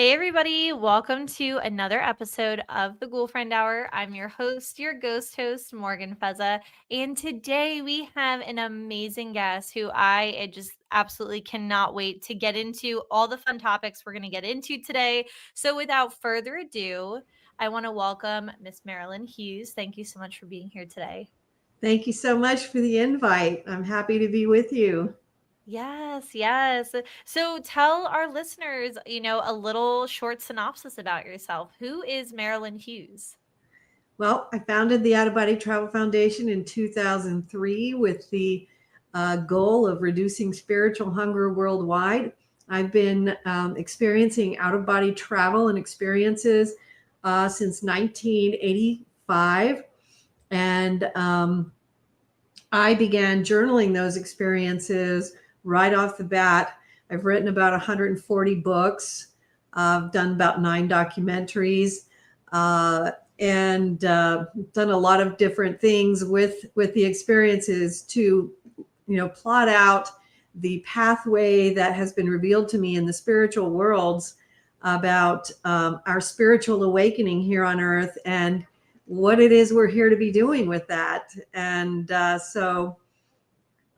Hey everybody, welcome to another episode of the Ghoul Friend Hour. I'm your host, your ghost host, Morgan Fezza, and today we have an amazing guest who I just absolutely cannot wait to get into all the fun topics we're going to get into today. So without further ado, I want to welcome Miss Marilynn Hughes. Thank you so much for being here today. Thank you so much for the invite. I'm happy to be with you. Yes. So tell our listeners, a little short synopsis about yourself. Who is Marilynn Hughes? Well, I founded the Out of Body Travel Foundation in 2003 with the goal of reducing spiritual hunger worldwide. I've been experiencing out of body travel and experiences since 1985. And I began journaling those experiences right off the bat. I've written about 140 books. I've done about 9 documentaries, and done a lot of different things with the experiences to, plot out the pathway that has been revealed to me in the spiritual worlds about our spiritual awakening here on earth and what it is we're here to be doing with that. And so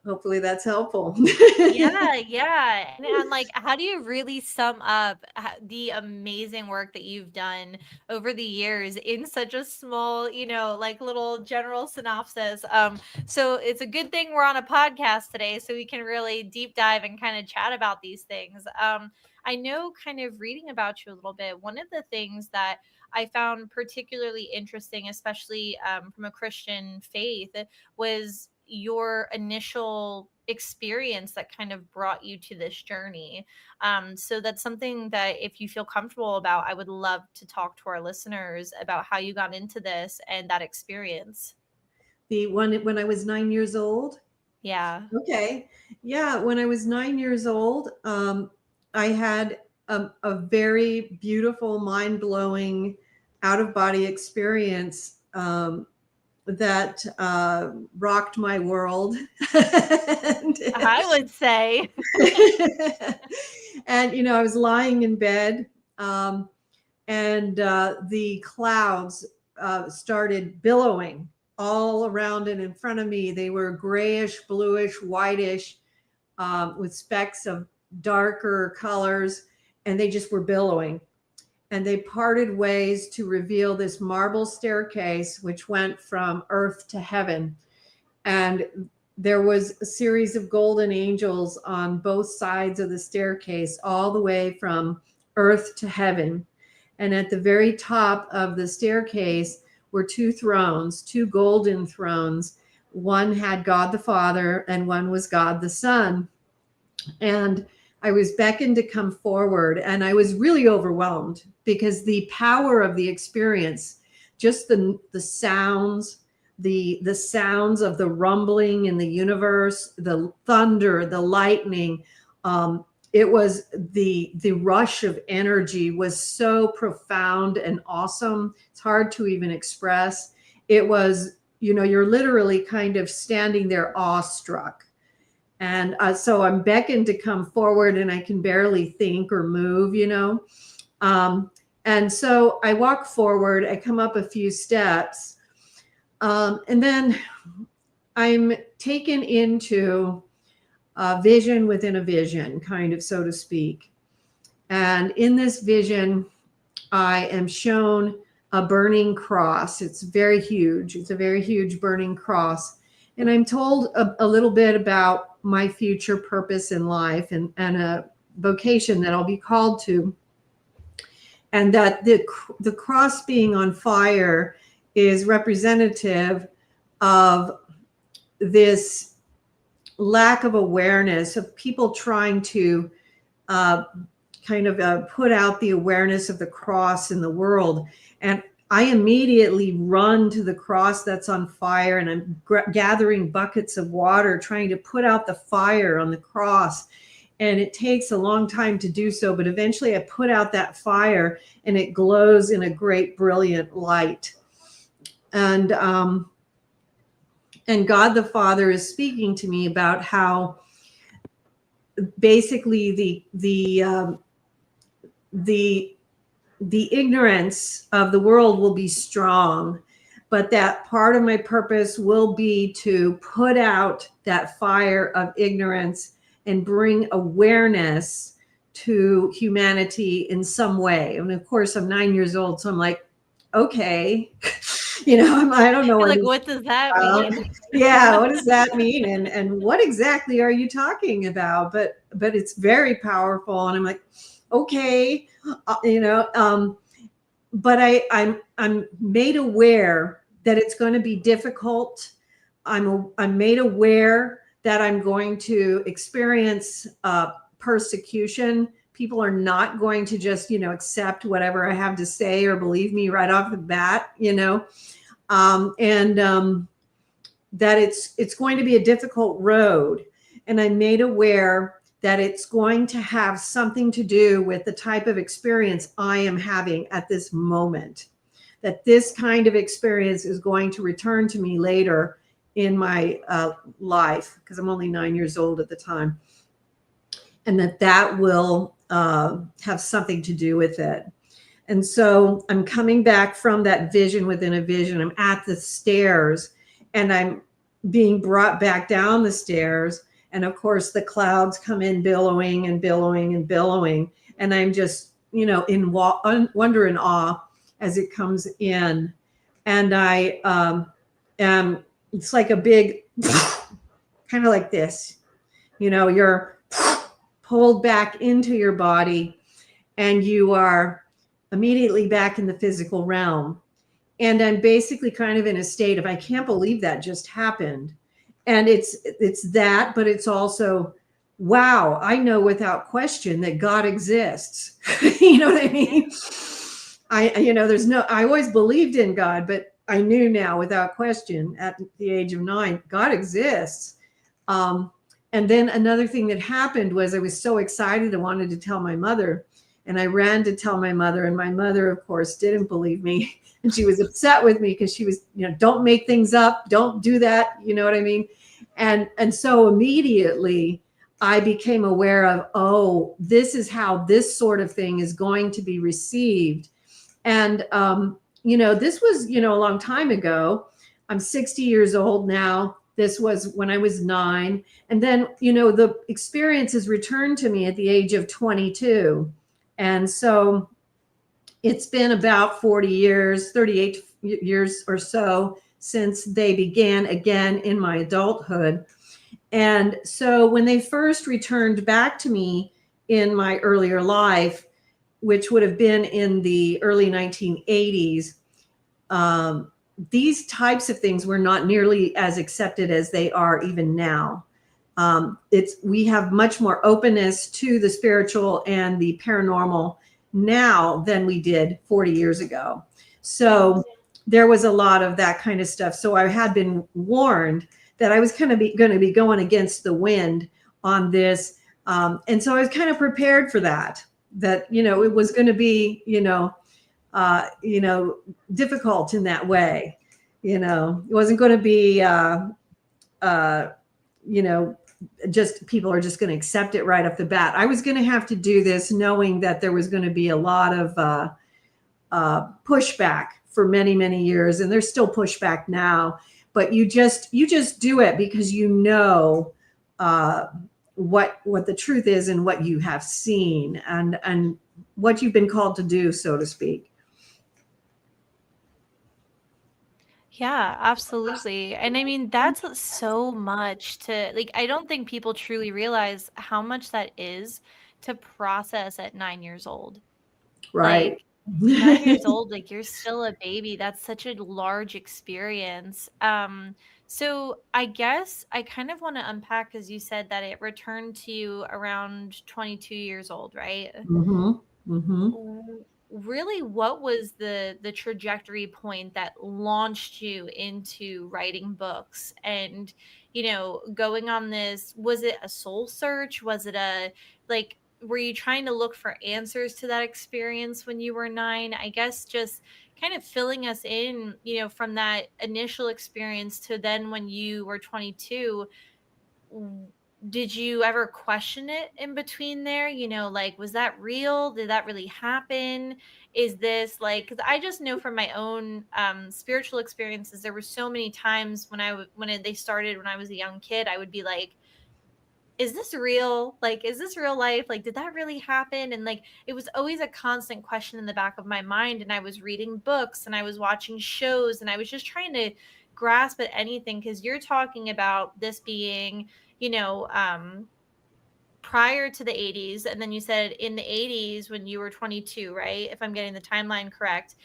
hopefully that's helpful. Yeah. And like, how do you really sum up the amazing work that you've done over the years in such a small, like little general synopsis? So it's a good thing we're on a podcast today, so we can really deep dive and kind of chat about these things. I know, kind of reading about you a little bit, one of the things that I found particularly interesting, especially from a Christian faith, was your initial experience that kind of brought you to this journey. So that's something that, if you feel comfortable about, I would love to talk to our listeners about how you got into this and that experience. The one when I was 9 years old. Yeah. Okay. Yeah. When I was 9 years old, I had a very beautiful, mind blowing out of body experience that rocked my world. and, I would say. and, I was lying in bed, and the clouds started billowing all around and in front of me. They were grayish, bluish, whitish, with specks of darker colors, and they just were billowing. And they parted ways to reveal this marble staircase, which went from earth to heaven. And there was a series of golden angels on both sides of the staircase, all the way from earth to heaven. And at the very top of the staircase were 2 thrones, 2 golden thrones. One had God the Father, and one was God the Son. And I was beckoned to come forward, and I was really overwhelmed because the power of the experience, just the sounds, the sounds of the rumbling in the universe, the thunder, the lightning, it was the rush of energy was so profound and awesome. It's hard to even express. It was, you're literally kind of standing there awestruck. And so I'm beckoned to come forward, and I can barely think or move, and so I walk forward, I come up a few steps, and then I'm taken into a vision within a vision, kind of, so to speak. And in this vision, I am shown a burning cross. It's very huge. It's a very huge burning cross. And I'm told a little bit about my future purpose in life and a vocation that I'll be called to. And that the cross being on fire is representative of this lack of awareness of people trying to put out the awareness of the cross in the world. And I immediately run to the cross that's on fire, and I'm gathering buckets of water, trying to put out the fire on the cross. And it takes a long time to do so, but eventually I put out that fire, and it glows in a great, brilliant light. And God the Father is speaking to me about how basically the the ignorance of the world will be strong, but that part of my purpose will be to put out that fire of ignorance and bring awareness to humanity in some way. And of course, I'm 9 years old, so I'm like, okay, I don't know You're what like, this what does that about. mean? Yeah, what does that mean? And what exactly are you talking about? But it's very powerful, and I'm like, okay, uh, you know, um, but I'm made aware that it's going to be difficult. I'm made aware that I'm going to experience persecution. People are not going to just accept whatever I have to say or believe me right off the bat. And that it's going to be a difficult road, and I'm made aware that it's going to have something to do with the type of experience I am having at this moment, that this kind of experience is going to return to me later in my life, because I'm only 9 years old at the time, and that will have something to do with it. And so I'm coming back from that vision within a vision. I'm at the stairs, and I'm being brought back down the stairs. And of course, the clouds come in billowing and billowing and billowing. And I'm just, in wonder and awe as it comes in. And I am, it's like a big, kind of like this, you're pulled back into your body, and you are immediately back in the physical realm. And I'm basically kind of in a state of, I can't believe that just happened. And it's that, but it's also, wow, I know without question that God exists. You know what I mean? I always believed in God, but I knew now without question at the age of 9, God exists. Um, and then another thing that happened was I was so excited. I wanted to tell my mother, and I ran to tell my mother, and my mother, of course, didn't believe me. And she was upset with me because she was, don't make things up. Don't do that. You know what I mean? And so immediately I became aware of, oh, this is how this sort of thing is going to be received. And, this was, a long time ago. I'm 60 years old now. This was when I was 9. And then, the experiences returned to me at the age of 22. And so it's been about 40 years, 38 years or so since they began again in my adulthood. And so when they first returned back to me in my earlier life, which would have been in the early 1980s, these types of things were not nearly as accepted as they are even now. We have much more openness to the spiritual and the paranormal now than we did 40 years ago. So there was a lot of that kind of stuff. So I had been warned that I was kind of going to be going against the wind on this. And so I was kind of prepared for that it was going to be, difficult in that way. It wasn't going to be, just people are just going to accept it right off the bat. I was going to have to do this knowing that there was going to be a lot of pushback for many, many years, and there's still pushback now. But you just do it because what the truth is and what you have seen and what you've been called to do, so to speak. Yeah, absolutely. And I mean, that's so much to like, I don't think people truly realize how much that is to process at 9 years old. Right. Like, 9 years old, like you're still a baby. That's such a large experience. So I guess I kind of want to unpack, because you said that it returned to you around 22 years old, right? Mm-hmm. Mm-hmm. Really, what was the trajectory point that launched you into writing books and going on this? Was it a soul search? Was it a like were you trying to look for answers to that experience when you were 9? I guess just kind of filling us in, from that initial experience to then when you were 22. w- did you ever question it in between there? Like, was that real? Did that really happen? is this like, because I just know from my own spiritual experiences, there were so many times when they started when I was a young kid, I would be like, is this real? Like, is this real life? Like, did that really happen? And like, it was always a constant question in the back of my mind. And I was reading books and I was watching shows and I was just trying to grasp at anything. Cause you're talking about this being, prior to the 80s. And then you said in the 80s when you were 22, right? If I'm getting the timeline correct.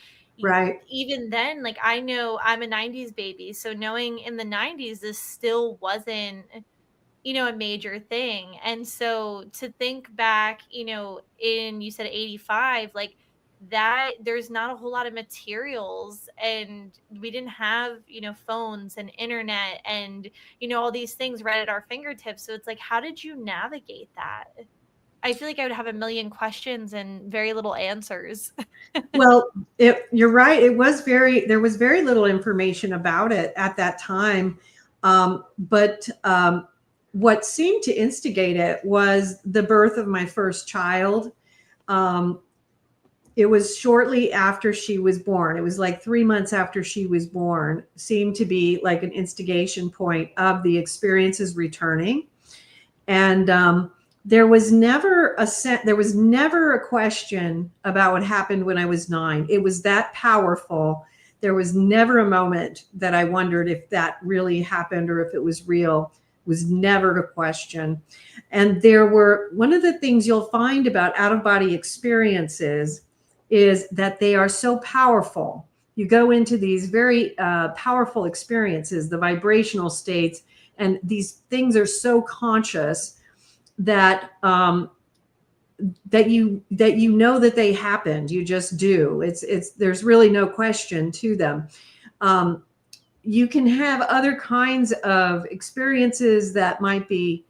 Right. Even then, like, I know I'm a 90s baby. So knowing in the 90s, this still wasn't a major thing. And so to think back, you said 85, like that, there's not a whole lot of materials and we didn't have, phones and internet and, all these things right at our fingertips. So it's like, how did you navigate that? I feel like I would have a million questions and very little answers. Well, you're right. There was very little information about it at that time. But what seemed to instigate it was the birth of my first child. It was shortly after she was born. It was like 3 months after she was born, seemed to be like an instigation point of the experiences returning. And there was never a question about what happened when I was 9. It was that powerful. There was never a moment that I wondered if that really happened or if it was real. It was never a question. And one of the things you'll find about out-of-body experiences is that they are so powerful. You go into these very powerful experiences, the vibrational states, and these things are so conscious that you know that they happened. You just do. There's really no question to them. You can have other kinds of experiences that might be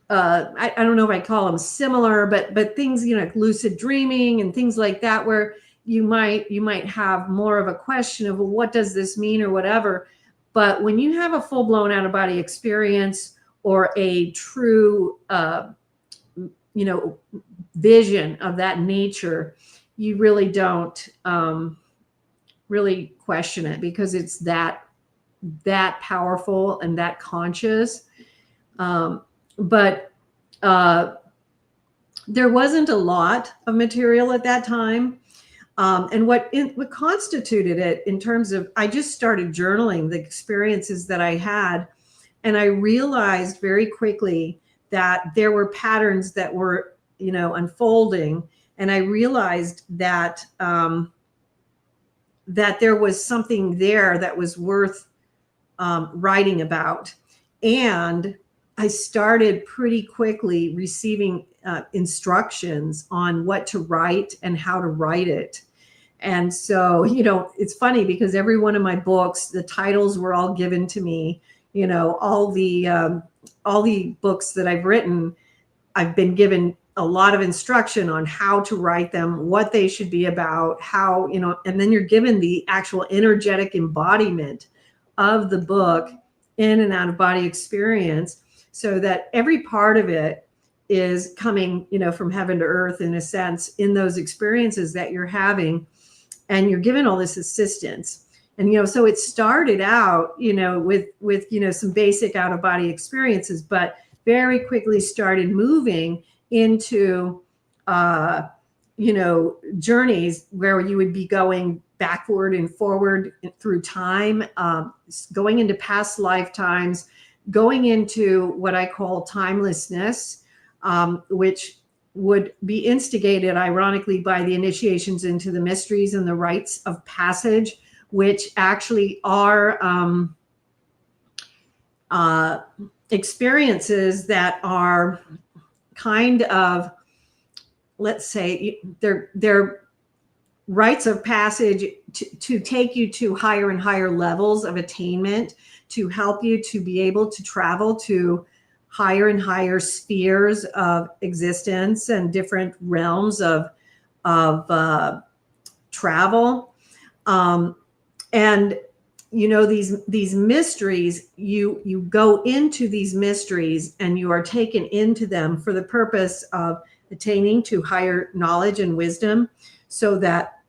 I don't know if I call them similar, but things, like lucid dreaming and things like that, where you might have more of a question of, well, what does this mean or whatever. But when you have a full-blown out-of-body experience or a true, vision of that nature, you really don't really question it because it's that powerful and that conscious. But there wasn't a lot of material at that time. And what constituted it in terms of, I just started journaling the experiences that I had. And I realized very quickly that there were patterns that were, unfolding. And I realized that, that there was something there that was worth writing about. And I started pretty quickly receiving instructions on what to write and how to write it. And so, it's funny because every one of my books, the titles were all given to me. All the books that I've written, I've been given a lot of instruction on how to write them, what they should be about, how, and then you're given the actual energetic embodiment of the book in an out-of-body experience, so that every part of it is coming, from heaven to earth in a sense in those experiences that you're having, and you're given all this assistance. And, so it started out, with, some basic out-of-body experiences, but very quickly started moving into, journeys where you would be going backward and forward through time, going into past lifetimes, going into what I call timelessness, which would be instigated, ironically, by the initiations into the mysteries and the rites of passage, which actually are experiences that are kind of, let's say, they're rites of passage to take you to higher and higher levels of attainment, to help you to be able to travel to higher and higher spheres of existence and different realms of travel. And these mysteries, you go into these mysteries and you are taken into them for the purpose of attaining to higher knowledge and wisdom so that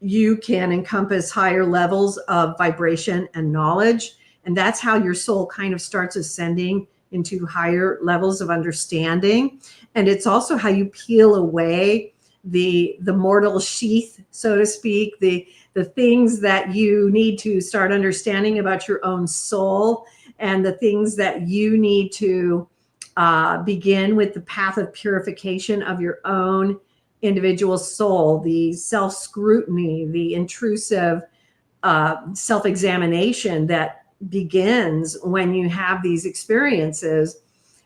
you can encompass higher levels of vibration and knowledge. And that's how your soul kind of starts ascending into higher levels of understanding. And it's also how you peel away the mortal sheath, so to speak, the things that you need to start understanding about your own soul, and the things that you need to begin with the path of purification of your own individual soul, the self-scrutiny, the intrusive self-examination that begins when you have these experiences.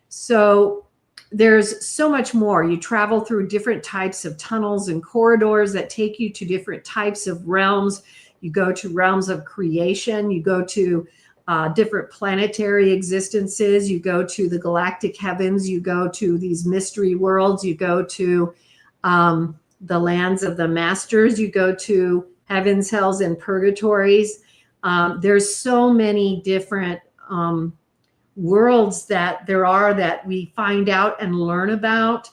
So there's so much more. You travel through different types of tunnels and corridors that take you to different types of realms. You go to realms of creation. You go to different planetary existences. You go to the galactic heavens. You go to these mystery worlds. You go to the lands of the masters. You go to heavens, hells, and purgatories. There's so many different worlds that there are that we find out and learn about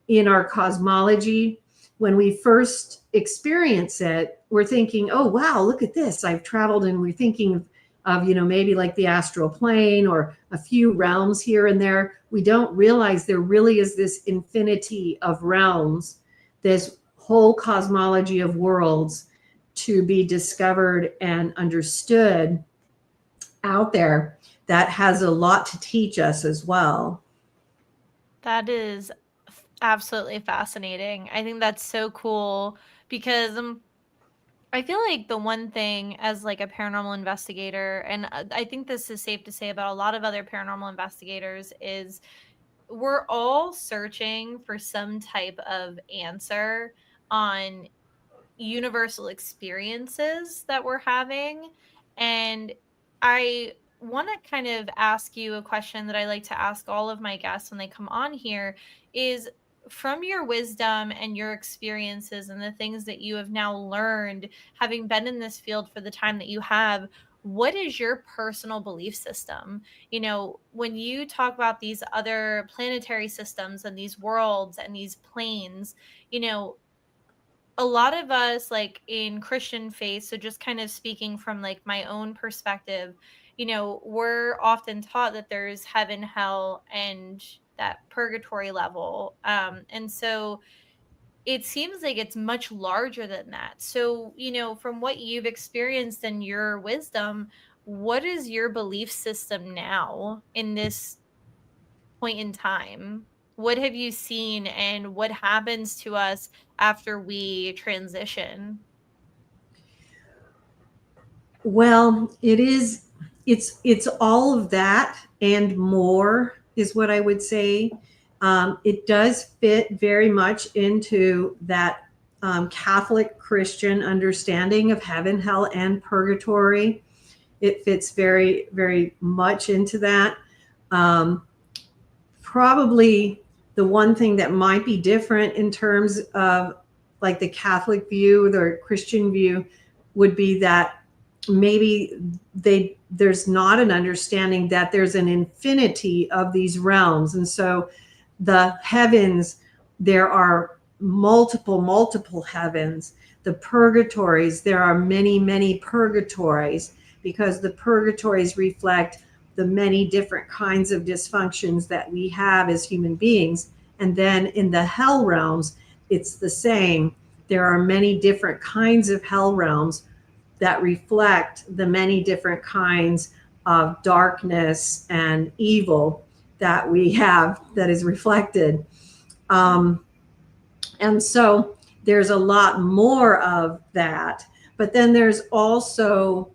in our cosmology. When we first experience it, we're thinking, oh, wow, look at this. I've traveled, and we're thinking of, maybe like the astral plane or a few realms here and there. We don't realize there really is this infinity of realms, this whole cosmology of worlds to be discovered and understood out there that has a lot to teach us as well. That is absolutely fascinating. I think that's so cool because I feel like the one thing as like a paranormal investigator, and I think this is safe to say about a lot of other paranormal investigators, is we're all searching for some type of answer on universal experiences that we're having. And I want to kind of ask you a question that I like to ask all of my guests when they come on here is, from your wisdom and your experiences and the things that you have now learned, having been in this field for the time that you have, what is your personal belief system? When you talk about these other planetary systems and these worlds and these planes, a lot of us, like in Christian faith, so just kind of speaking from like my own perspective, we're often taught that there's heaven, hell, and that purgatory level. And so it seems like it's much larger than that. So, from what you've experienced and your wisdom, what is your belief system now in this point in time? What have you seen, and what happens to us after we transition? Well, it's all of that and more is what I would say. It does fit very much into that Catholic Christian understanding of heaven, hell, and purgatory. It fits very, very much into that. Probably the one thing that might be different in terms of like the Catholic view or Christian view would be that maybe there's not an understanding that there's an infinity of these realms. And so the heavens, there are multiple heavens. The purgatories, there are many purgatories, because the purgatories reflect the many different kinds of dysfunctions that we have as human beings. And then in the hell realms, it's the same. There are many different kinds of hell realms that reflect the many different kinds of darkness and evil that we have that is reflected. And so there's a lot more of that. But then there's also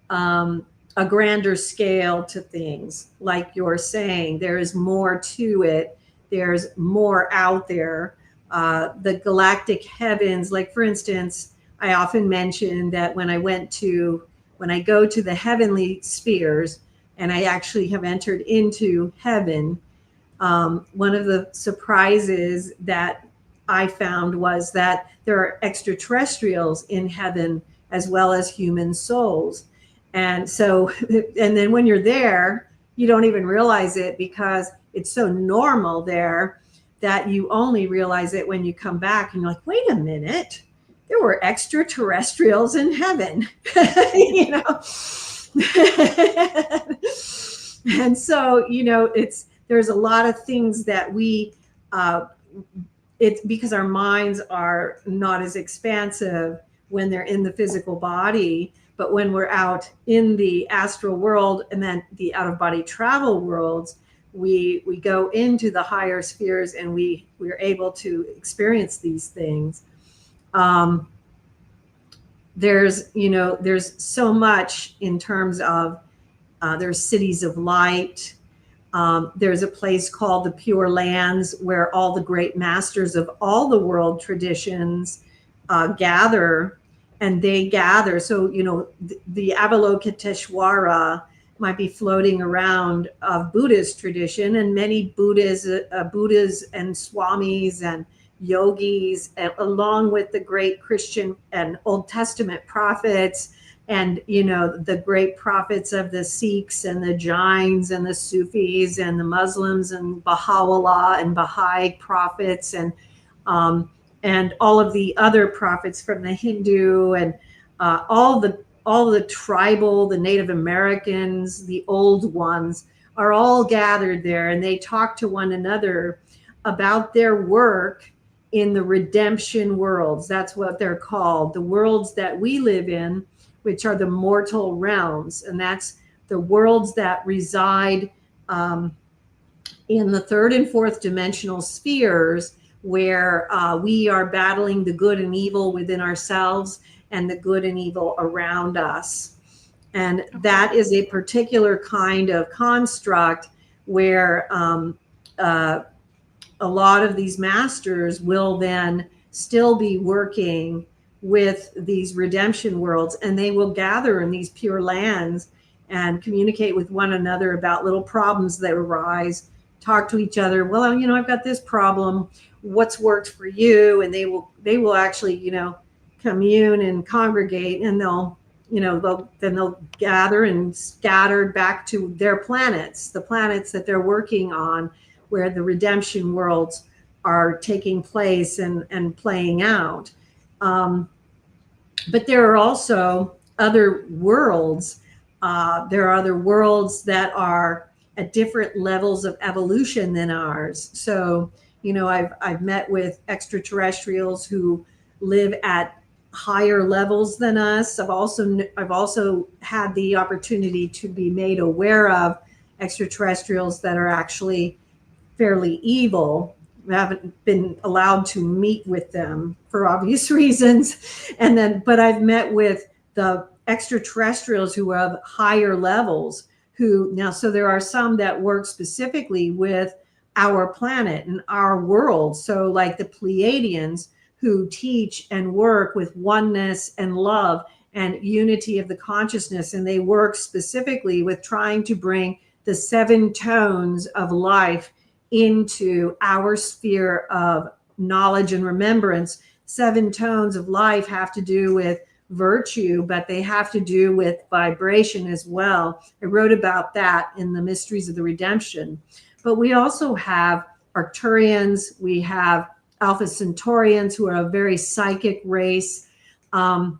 a grander scale to things. Like you're saying, there is more to it. There's more out there. The galactic heavens, like for instance, I often mention that when I go to the heavenly spheres and I actually have entered into heaven, one of the surprises that I found was that there are extraterrestrials in heaven as well as human souls. And so, and then when you're there, you don't even realize it because it's so normal there. that you only realize it when you come back and you're like, wait a minute, there were extraterrestrials in heaven, you know. And so, you know, there's a lot of things that it's because our minds are not as expansive when they're in the physical body, but when we're out in the astral world and then the out of body travel worlds, we go into the higher spheres and we're able to experience these things. There's so much in terms of there's cities of light. There's a place called the Pure Lands where all the great masters of all the world traditions gather, and they gather. So, you know, the Avalokiteshvara might be floating around of Buddhist tradition, and many Buddhas and Swamis and yogis, along with the great Christian and Old Testament prophets, and, you know, the great prophets of the Sikhs and the Jains and the Sufis and the Muslims and Baha'u'llah and Baha'i prophets, and all of the other prophets from the Hindu, and all the tribal, the Native Americans, the old ones are all gathered there, and they talk to one another about their work in the redemption worlds. That's what they're called, the worlds that we live in, which are the mortal realms. And that's the worlds that reside in the third and fourth dimensional spheres, where we are battling the good and evil within ourselves and the good and evil around us. And that is a particular kind of construct where a lot of these masters will then still be working with these redemption worlds, and they will gather in these pure lands and communicate with one another about little problems that arise, talk to each other. Well, you know, I've got this problem. What's worked for you? And they will actually, you know, commune and congregate, and they'll gather and scatter back to their planets, the planets that they're working on, where the redemption worlds are taking place and playing out. But there are also other worlds. There are other worlds that are at different levels of evolution than ours. So, you know, I've met with extraterrestrials who live at higher levels than us. I've also had the opportunity to be made aware of extraterrestrials that are actually fairly evil. I haven't been allowed to meet with them for obvious reasons. But I've met with the extraterrestrials who have higher levels, so there are some that work specifically with our planet and our world. So like the Pleiadians, who teach and work with oneness and love and unity of the consciousness. And they work specifically with trying to bring the 7 tones of life into our sphere of knowledge and remembrance. 7 tones of life have to do with virtue, but they have to do with vibration as well. I wrote about that in the Mysteries of the Redemption. But we also have Arcturians, we have Alpha Centaurians, who are a very psychic race. And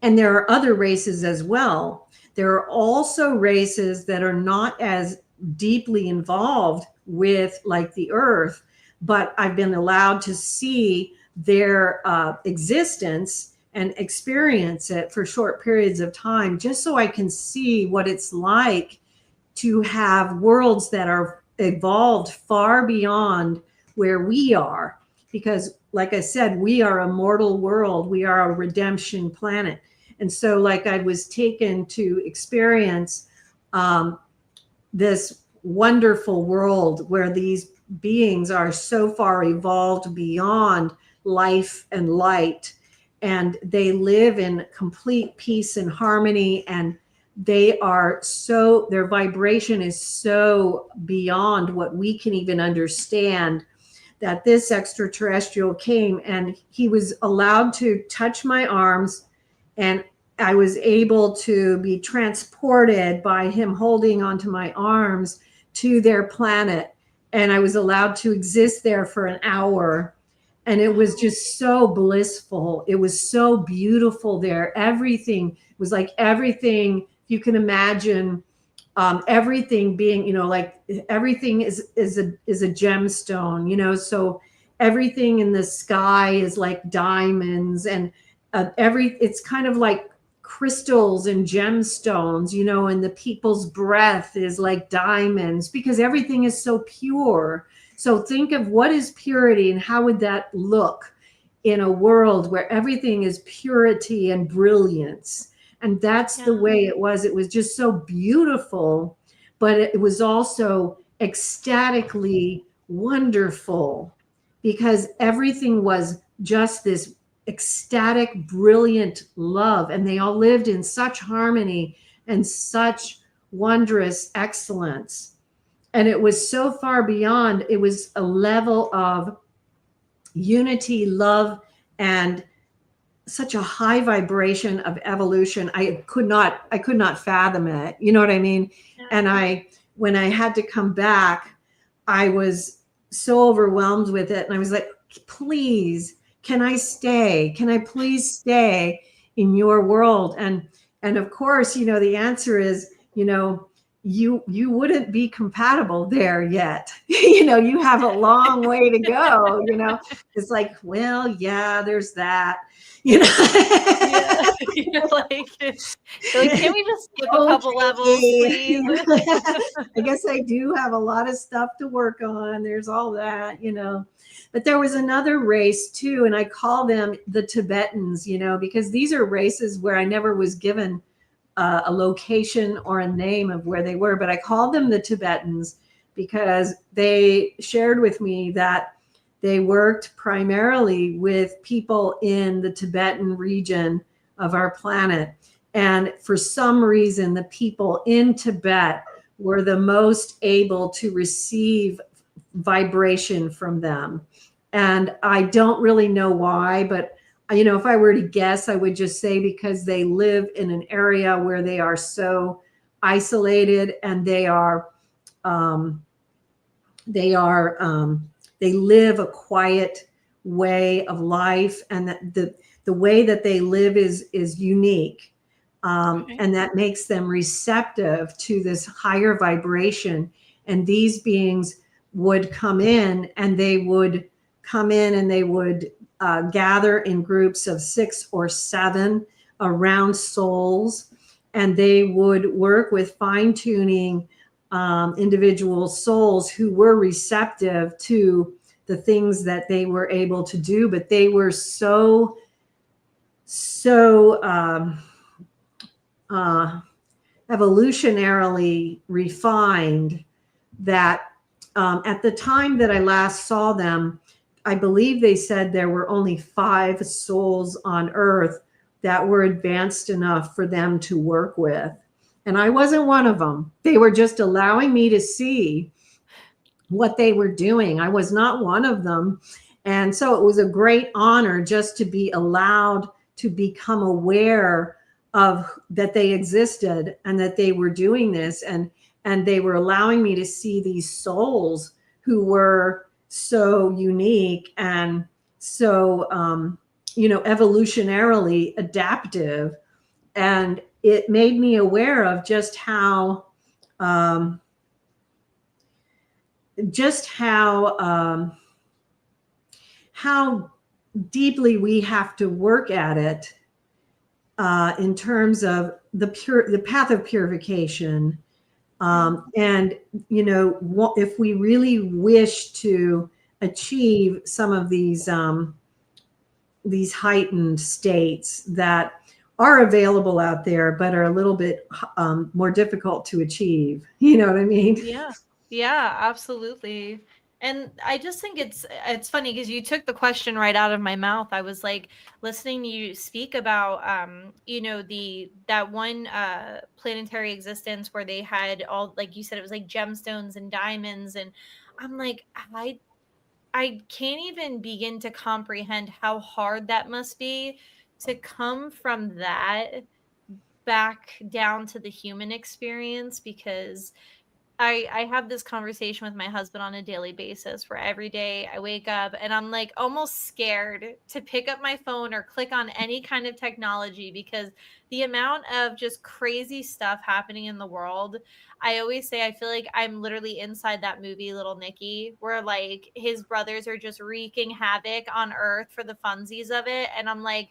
there are other races as well. There are also races that are not as deeply involved with, like, the earth, but I've been allowed to see their existence and experience it for short periods of time, just so I can see what it's like to have worlds that are evolved far beyond where we are. Because, like I said, we are a mortal world. We are a redemption planet. And so, like, I was taken to experience this wonderful world where these beings are so far evolved beyond life and light, and they live in complete peace and harmony, and their vibration is so beyond what we can even understand, that this extraterrestrial came and he was allowed to touch my arms, and I was able to be transported by him holding onto my arms to their planet. and I was allowed to exist there for an hour. And it was just so blissful. It was so beautiful there. Everything was like everything you can imagine. Everything being, like everything is a gemstone, so everything in the sky is like diamonds, and it's kind of like crystals and gemstones, and the people's breath is like diamonds, because everything is so pure. So think of what is purity and how would that look in a world where everything is purity and brilliance. And that's the way it was. It was just so beautiful, but it was also ecstatically wonderful, because everything was just this ecstatic, brilliant love. And they all lived in such harmony and such wondrous excellence. And it was so far beyond, it was a level of unity, love, and such a high vibration of evolution. I could not fathom it. You know what I mean? And when I had to come back, I was so overwhelmed with it. And I was like, please, can I stay? Can I please stay in your world? And of course, the answer is, you wouldn't be compatible there yet. You have a long way to go. It's like, well, yeah, there's that. You're like, can we just skip a couple levels, please? I guess I do have a lot of stuff to work on. There's all that, But there was another race too, and I call them the Tibetans, because these are races where I never was given a location or a name of where they were, but I called them the Tibetans because they shared with me that they worked primarily with people in the Tibetan region of our planet. And for some reason, the people in Tibet were the most able to receive vibration from them. And I don't really know why, but if I were to guess, I would just say because they live in an area where they are so isolated, and they live a quiet way of life, and that the way that they live is unique, and that makes them receptive to this higher vibration. And these beings would come in, and they would gather in groups of 6 or 7 around souls, and they would work with fine-tuning individual souls who were receptive to the things that they were able to do. But they were so evolutionarily refined that at the time that I last saw them, I believe they said there were only 5 souls on Earth that were advanced enough for them to work with. And I wasn't one of them. They were just allowing me to see what they were doing. I was not one of them. And so it was a great honor just to be allowed to become aware of that they existed and that they were doing this. And they were allowing me to see these souls who were so unique and so, evolutionarily adaptive. And it made me aware of just how deeply we have to work at it in terms of the path of purification. And, if we really wish to achieve some of these heightened states that are available out there, but are a little bit more difficult to achieve. You know what I mean? Yeah, absolutely. And I just think it's funny because you took the question right out of my mouth. I was like listening to you speak about that one planetary existence where they had all, like you said, it was like gemstones and diamonds, and I'm like, I can't even begin to comprehend how hard that must be to come from that back down to the human experience, because I have this conversation with my husband on a daily basis where every day I wake up and I'm like almost scared to pick up my phone or click on any kind of technology, because the amount of just crazy stuff happening in the world, I always say I feel like I'm literally inside that movie Little Nicky, where like his brothers are just wreaking havoc on Earth for the funsies of it. And I'm like,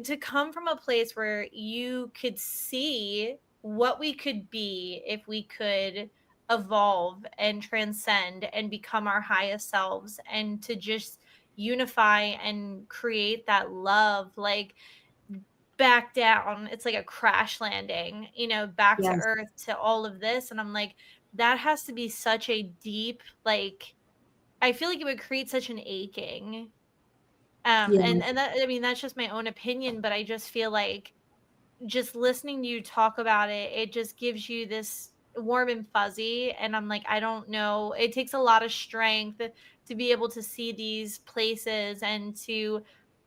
to come from a place where you could see what we could be if we could evolve and transcend and become our highest selves, and to just unify and create that love, like back down, it's like a crash landing, back to Yes. earth, to all of this. And I'm like, that has to be such a deep, like, I feel like it would create such an aching, Yeah. and that, I mean, that's just my own opinion, but I just feel like just listening to you talk about it, it just gives you this warm and fuzzy. And I'm like, I don't know. It takes a lot of strength to be able to see these places and to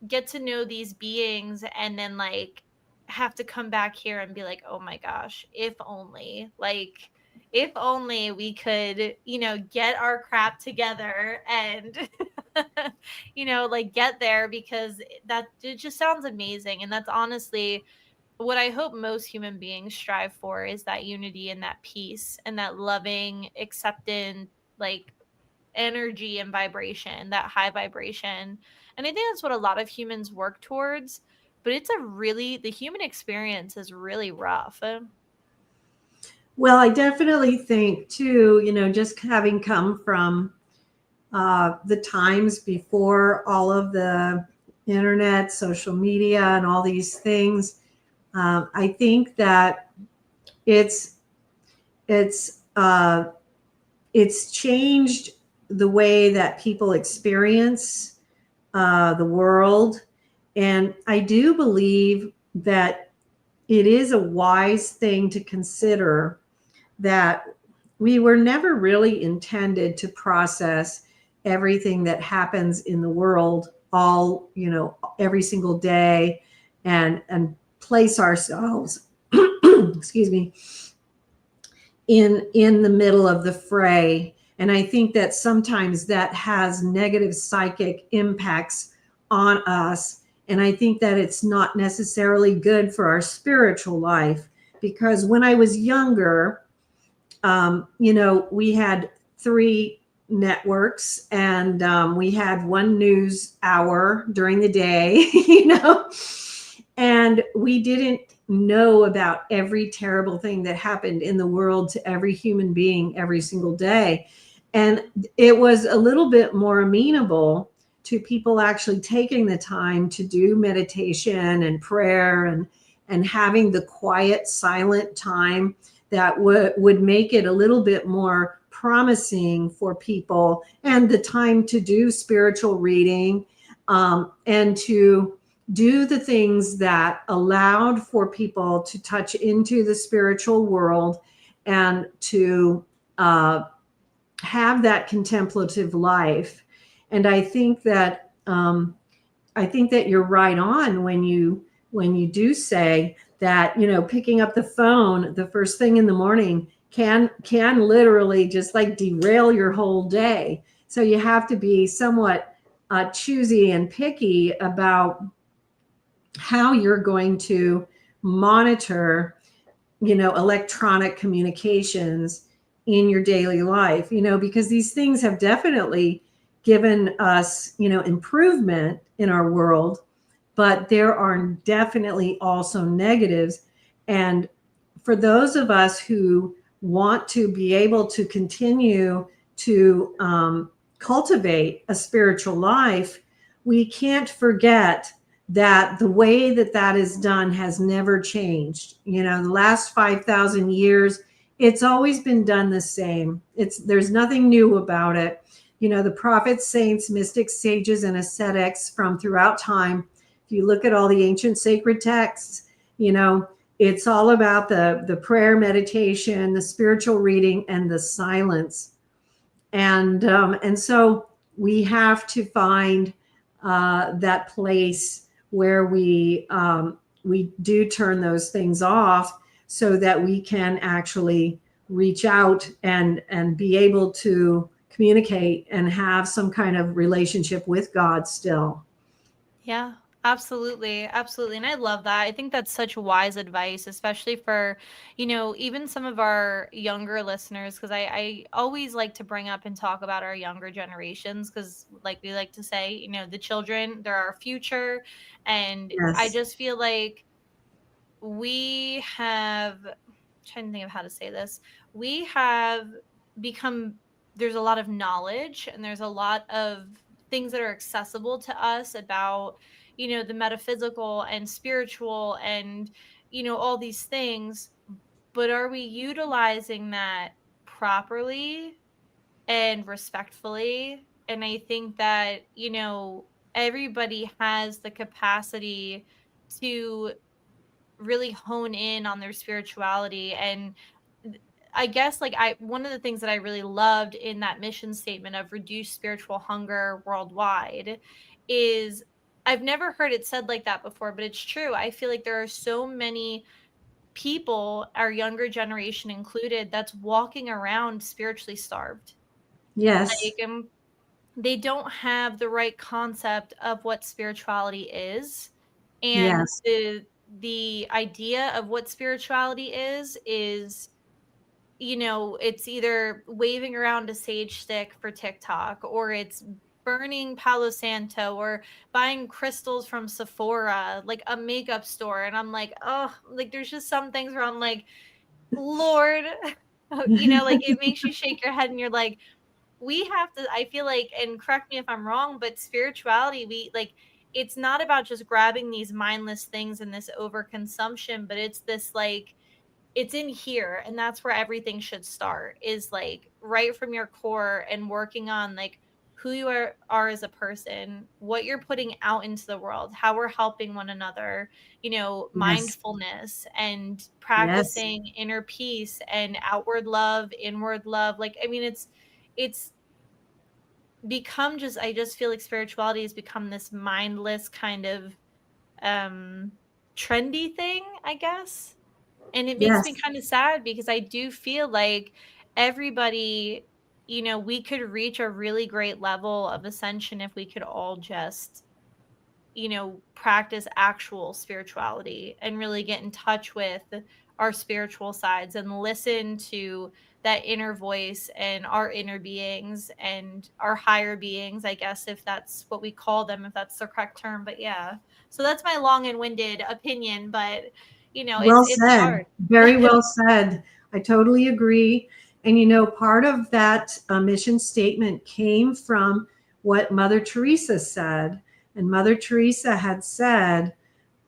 get to know these beings, and then like have to come back here and be like, oh my gosh, if only, like, if only we could, get our crap together and, like get there, because that, it just sounds amazing. And that's honestly what I hope most human beings strive for, is that unity and that peace and that loving, acceptant, like energy and vibration, that high vibration. And I think that's what a lot of humans work towards. But the human experience is really rough. Well, I definitely think too, just having come from the times before all of the internet, social media, and all these things, I think that it's it's uh, it's changed the way that people experience the world, and I do believe that it is a wise thing to consider that we were never really intended to process everything that happens in the world all, every single day, and place ourselves excuse me, in the middle of the fray. And I think that sometimes that has negative psychic impacts on us, and I think that it's not necessarily good for our spiritual life, because when I was younger, we had 3 networks, and we had 1 news hour during the day, and we didn't know about every terrible thing that happened in the world to every human being every single day. And it was a little bit more amenable to people actually taking the time to do meditation and prayer, and having the quiet, silent time that would make it a little bit more promising for people, and the time to do spiritual reading, and to do the things that allowed for people to touch into the spiritual world, and to have that contemplative life. And I think that you're right on when you do say that, picking up the phone the first thing in the morning can literally just like derail your whole day. So you have to be somewhat choosy and picky about how you're going to monitor, electronic communications in your daily life, because these things have definitely given us, improvement in our world, but there are definitely also negatives. And for those of us who want to be able to continue to cultivate a spiritual life, we can't forget that the way that is done has never changed. The last 5,000 years, it's always been done the same. There's nothing new about it. The prophets, saints, mystics, sages, and ascetics from throughout time, if you look at all the ancient sacred texts, it's all about the prayer, meditation, the spiritual reading, and the silence. And so we have to find that place where we do turn those things off, so that we can actually reach out and be able to communicate and have some kind of relationship with God still. Yeah, absolutely. Absolutely. And I love that. I think that's such wise advice, especially for, even some of our younger listeners, because I always like to bring up and talk about our younger generations, because, like we like to say, the children, they're our future. And I Yes. just feel like we have, trying to think of how to say this, we have become, there's a lot of knowledge and there's a lot of things that are accessible to us about, the metaphysical and spiritual and, all these things. But are we utilizing that properly and respectfully? And I think that, everybody has the capacity to really hone in on their spirituality. And I guess, like, I one of the things that I really loved in that mission statement of reduce spiritual hunger worldwide is, I've never heard it said like that before, but it's true. I feel like there are so many people, our younger generation included, that's walking around spiritually starved. Yes. Like, they don't have the right concept of what spirituality is. And Yes. the idea of what spirituality is, it's either waving around a sage stick for TikTok, or it's burning Palo Santo, or buying crystals from Sephora, like a makeup store. And I'm like, oh, like, there's just some things where I'm like, Lord, like, it makes you shake your head and you're like, we have to, I feel like, and correct me if I'm wrong, but spirituality, we like, it's not about just grabbing these mindless things and this overconsumption, but it's this, like, it's in here, and that's where everything should start, is like right from your core, and working on, like, who you are as a person, what you're putting out into the world, how we're helping one another, Yes. mindfulness, and Yes. practicing inner peace and outward love, inward love. Like, I mean, it's become just, I just feel like spirituality has become this mindless kind of um trendy thing, I guess. And it makes me Yes. kind of sad, because I do feel like everybody, we could reach a really great level of ascension if we could all just, practice actual spirituality and really get in touch with our spiritual sides and listen to that inner voice and our inner beings and our higher beings, I guess, if that's what we call them, if that's the correct term. But yeah. So that's my long and winded opinion, but Well it's said. hard. Very well said. I totally agree. And part of that mission statement came from what Mother Teresa said. And Mother Teresa had said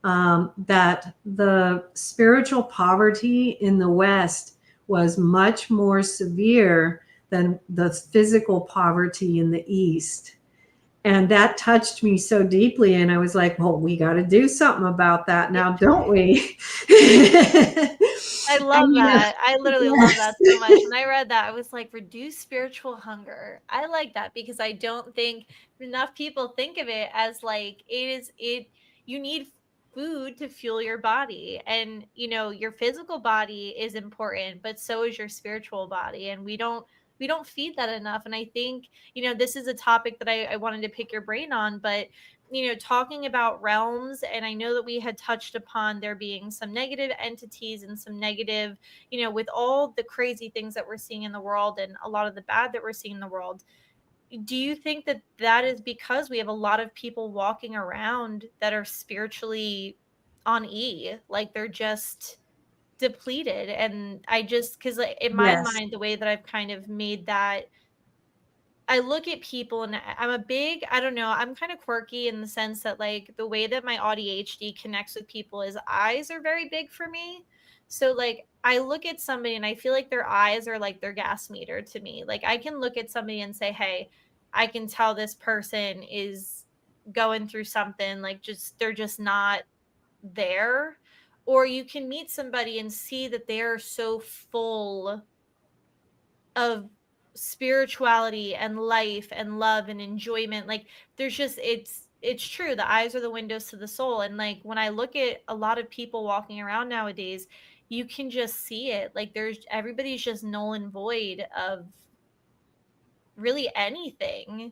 that the spiritual poverty in the West was much more severe than the physical poverty in the East. And that touched me so deeply. And I was like, well, we got to do something about that now, don't we? I And, love that. I literally love that so much. yes. When I read that, I was like, reduce spiritual hunger. I like that, because I don't think enough people think of it as, like, you need food to fuel your body. And, your physical body is important, but so is your spiritual body. And we don't feed that enough. And I think, this is a topic that I wanted to pick your brain on, but talking about realms, and I know that we had touched upon there being some negative entities and some negative, with all the crazy things that we're seeing in the world and a lot of the bad that we're seeing in the world. Do you think that that is because we have a lot of people walking around that are spiritually on E, like they're just depleted? And I just, because in my Yes. mind, the way that I've kind of made that, I look at people, and I'm a big, I don't know, I'm kind of quirky in the sense that, like, the way that my ADHD connects with people is eyes are very big for me. So, like, I look at somebody and I feel like their eyes are like their gas meter to me. Like, I can look at somebody and say, hey, I can tell this person is going through something, like, just, they're just not there. Or you can meet somebody and see that they're so full of spirituality and life and love and enjoyment. Like, there's just, it's true, the eyes are the windows to the soul. And, like, when I look at a lot of people walking around nowadays, you can just see it. Like everybody's just null and void of really anything.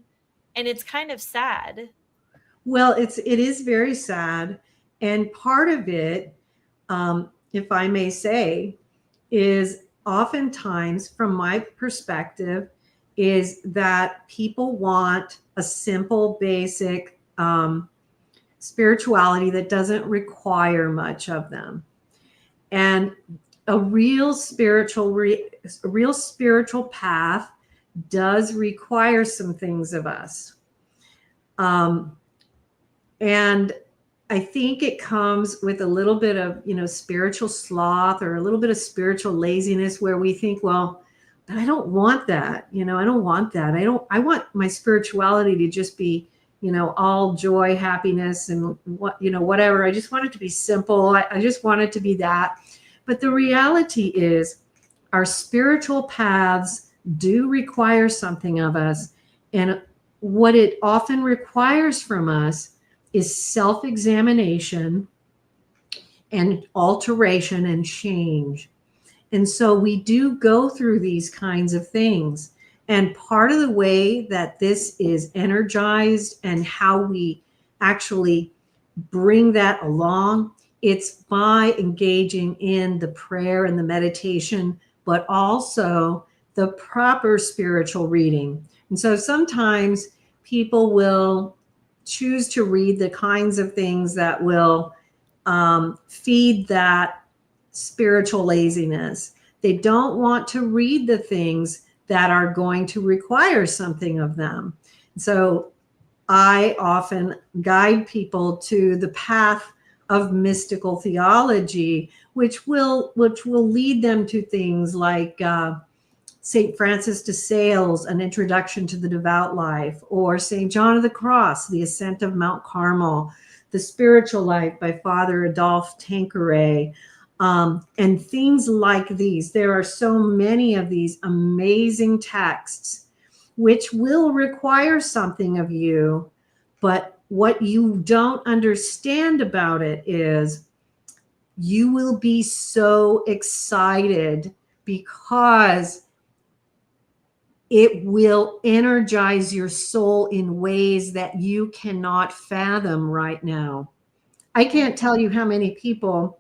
And it's kind of sad. Well, it is very sad. And part of it, if I may say, is oftentimes, from my perspective, is that people want a simple, basic spirituality that doesn't require much of them. And a real spiritual path does require some things of us. And I think it comes with a little bit of, spiritual sloth or a little bit of spiritual laziness, where we think, well, but I don't want that. I don't want that. I want my spirituality to just be, all joy, happiness, and whatever. I just want it to be simple. I just want it to be that. But the reality is, our spiritual paths do require something of us. And what it often requires from us is self-examination and alteration and change. And so we do go through these kinds of things. And part of the way that this is energized and how we actually bring that along, it's by engaging in the prayer and the meditation, but also the proper spiritual reading. And so sometimes people will choose to read the kinds of things that will feed that spiritual laziness. They don't want to read the things that are going to require something of them. So I often guide people to the path of mystical theology, which will lead them to things like St. Francis de Sales, An Introduction to the Devout Life, or St. John of the Cross, The Ascent of Mount Carmel, The Spiritual Life by Father Adolphe Tanqueray, and things like these. There are so many of these amazing texts which will require something of you, but what you don't understand about it is you will be so excited because it will energize your soul in ways that you cannot fathom right now. I can't tell you how many people,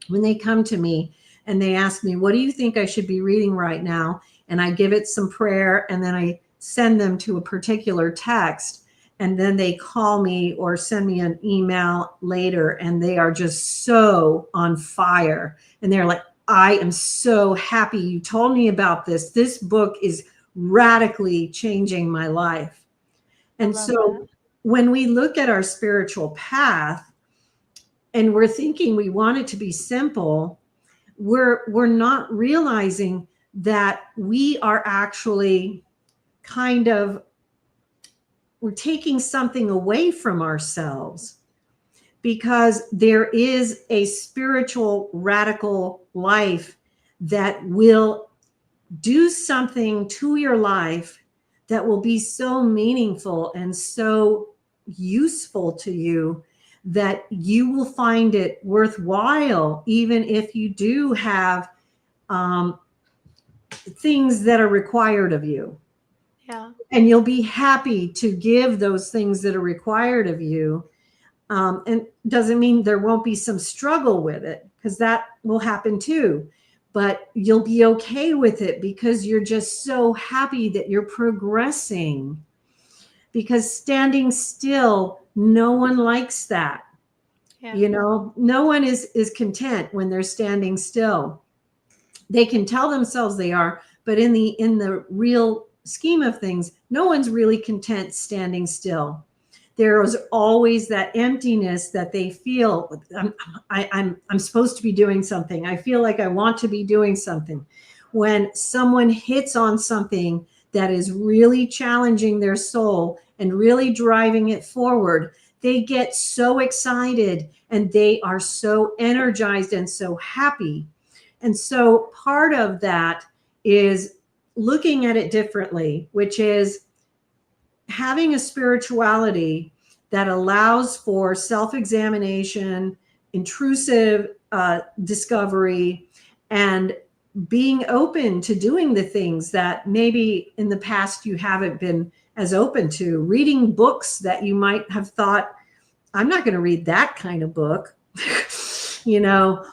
when they come to me and they ask me, what do you think I should be reading right now? And I give it some prayer, and then I send them to a particular text, and then they call me or send me an email later, and they are just so on fire. And they're like, I am so happy you told me about this. This book is radically changing my life. And so when we look at our spiritual path and we're thinking we want it to be simple, we're not realizing that we are actually we're taking something away from ourselves, because there is a spiritual radical life that will do something to your life that will be so meaningful and so useful to you that you will find it worthwhile, even if you do have things that are required of you. Yeah. And you'll be happy to give those things that are required of you. And doesn't mean there won't be some struggle with it, because that will happen too. But you'll be okay with it because you're just so happy that you're progressing. Because standing still, no one likes that. Yeah. No one is content when they're standing still. They can tell themselves they are, but in the real scheme of things, no one's really content standing still. There is always that emptiness that they feel. I'm supposed to be doing something. I feel like I want to be doing something. When someone hits on something that is really challenging their soul and really driving it forward, they get so excited and they are so energized and so happy. And so part of that is looking at it differently, which is having a spirituality that allows for self-examination, intrusive discovery, and being open to doing the things that maybe in the past you haven't been as open to, reading books that you might have thought, I'm not going to read that kind of book, you know,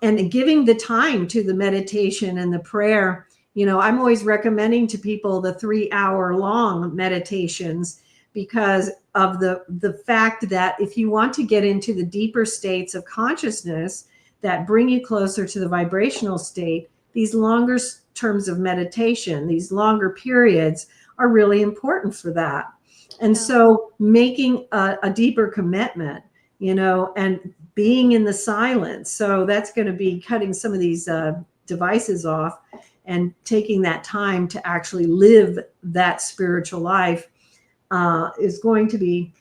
and giving the time to the meditation and the prayer. You know, I'm always recommending to people the 3-hour long meditations because of the fact that if you want to get into the deeper states of consciousness that bring you closer to the vibrational state, these longer terms of meditation, these longer periods are really important for that. And so making a deeper commitment, you know, and being in the silence. So that's going to be cutting some of these devices off and taking that time to actually live that spiritual life is going to be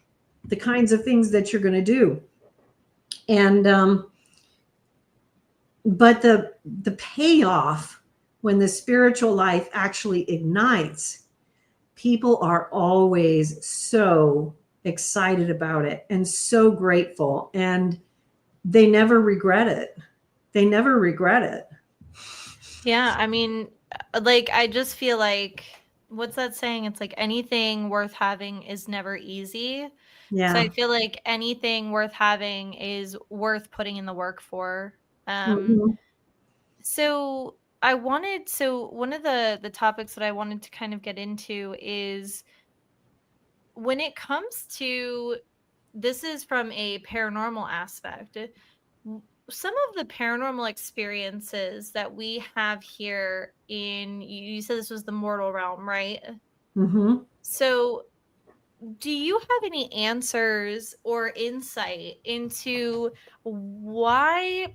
the kinds of things that you're going to do. And but the payoff when the spiritual life actually ignites, people are always so excited about it and so grateful, and they never regret it. They never regret it. Yeah, I mean, like, I just feel like, what's that saying? It's like anything worth having is never easy. Yeah. So I feel like anything worth having is worth putting in the work for. Mhm. So one of the topics that I wanted to kind of get into is when it comes to, this is from a paranormal aspect. Some of the paranormal experiences that we have here in, you said this was the mortal realm, right? Mhm. So do you have any answers or insight into why,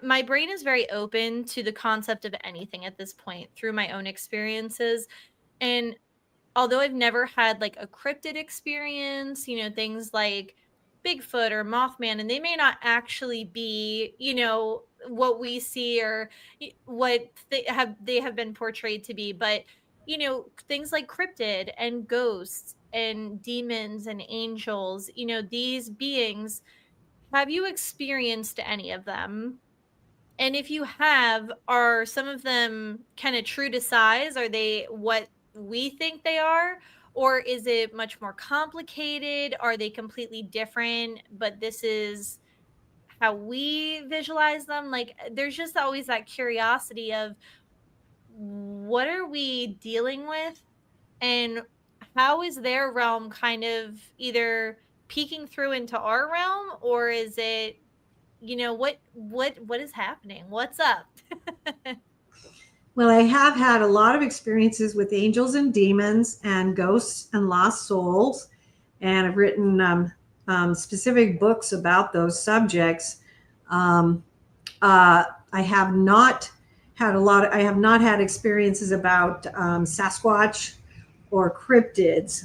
my brain is very open to the concept of anything at this point through my own experiences. And although I've never had like a cryptid experience, things like Bigfoot or Mothman, and they may not actually be, what we see or what they have been portrayed to be, but things like cryptid and ghosts and demons and angels, these beings, have you experienced any of them? And if you have, are some of them kind of true to size? Are they what we think they are? Or is it much more complicated? Are they completely different, but this is how we visualize them? Like, there's just always that curiosity of what are we dealing with? And how is their realm kind of either peeking through into our realm, or is it, what is happening? What's up? Well, I have had a lot of experiences with angels and demons and ghosts and lost souls, and I've written specific books about those subjects. Um, I have not I have not had experiences about Sasquatch or cryptids.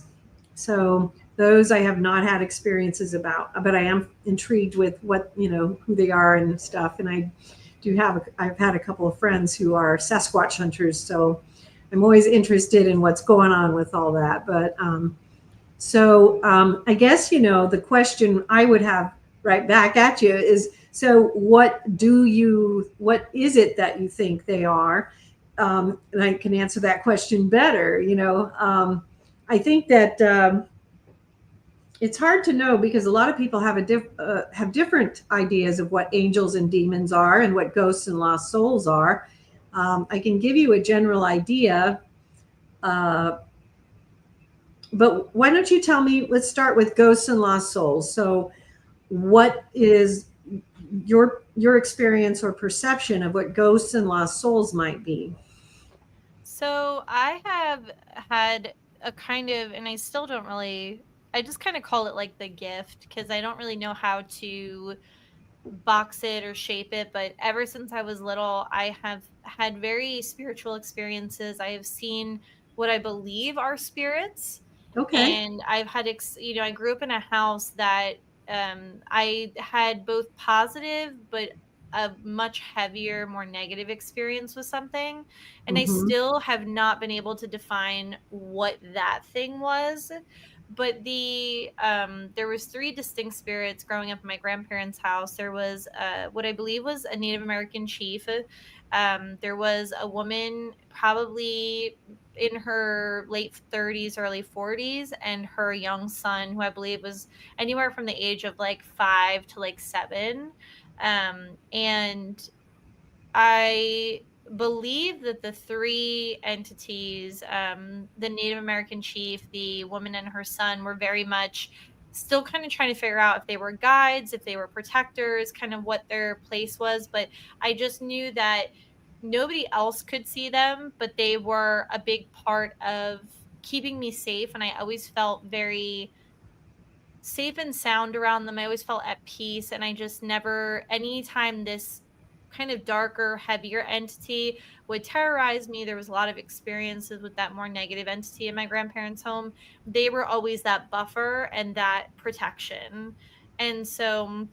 So those I have not had experiences about, but I am intrigued with what, who they are and stuff. And I've had a couple of friends who are Sasquatch hunters. So I'm always interested in what's going on with all that. But I guess, the question I would have right back at you is, so what is it that you think they are? And I can answer that question better. I think that it's hard to know because a lot of people have have different ideas of what angels and demons are and what ghosts and lost souls are. I can give you a general idea, but why don't you tell me? Let's start with ghosts and lost souls. So, what is your experience or perception of what ghosts and lost souls might be? So I have had a kind of, and I still don't really, I just kind of call it like the gift because I don't really know how to box it or shape it. But ever since I was little, I have had very spiritual experiences. I have seen what I believe are spirits. Okay. And I've had, I grew up in a house that I had both positive, but a much heavier, more negative experience with something. And I Mm-hmm. still have not been able to define what that thing was. but there was three distinct spirits growing up in my grandparents' house. There was what I believe was a Native American chief. There was a woman probably in her late 30s, early 40s, and her young son, who I believe was anywhere from the age of like 5 to like 7. And I believe that the three entities, the Native American chief, the woman, and her son, were very much still kind of trying to figure out if they were guides, if they were protectors, kind of what their place was. But I just knew that nobody else could see them, but they were a big part of keeping me safe. And I always felt very safe and sound around them. I always felt at peace. And I just never, anytime this kind of darker, heavier entity would terrorize me, there was a lot of experiences with that more negative entity in my grandparents' home. They were always that buffer and that protection. And so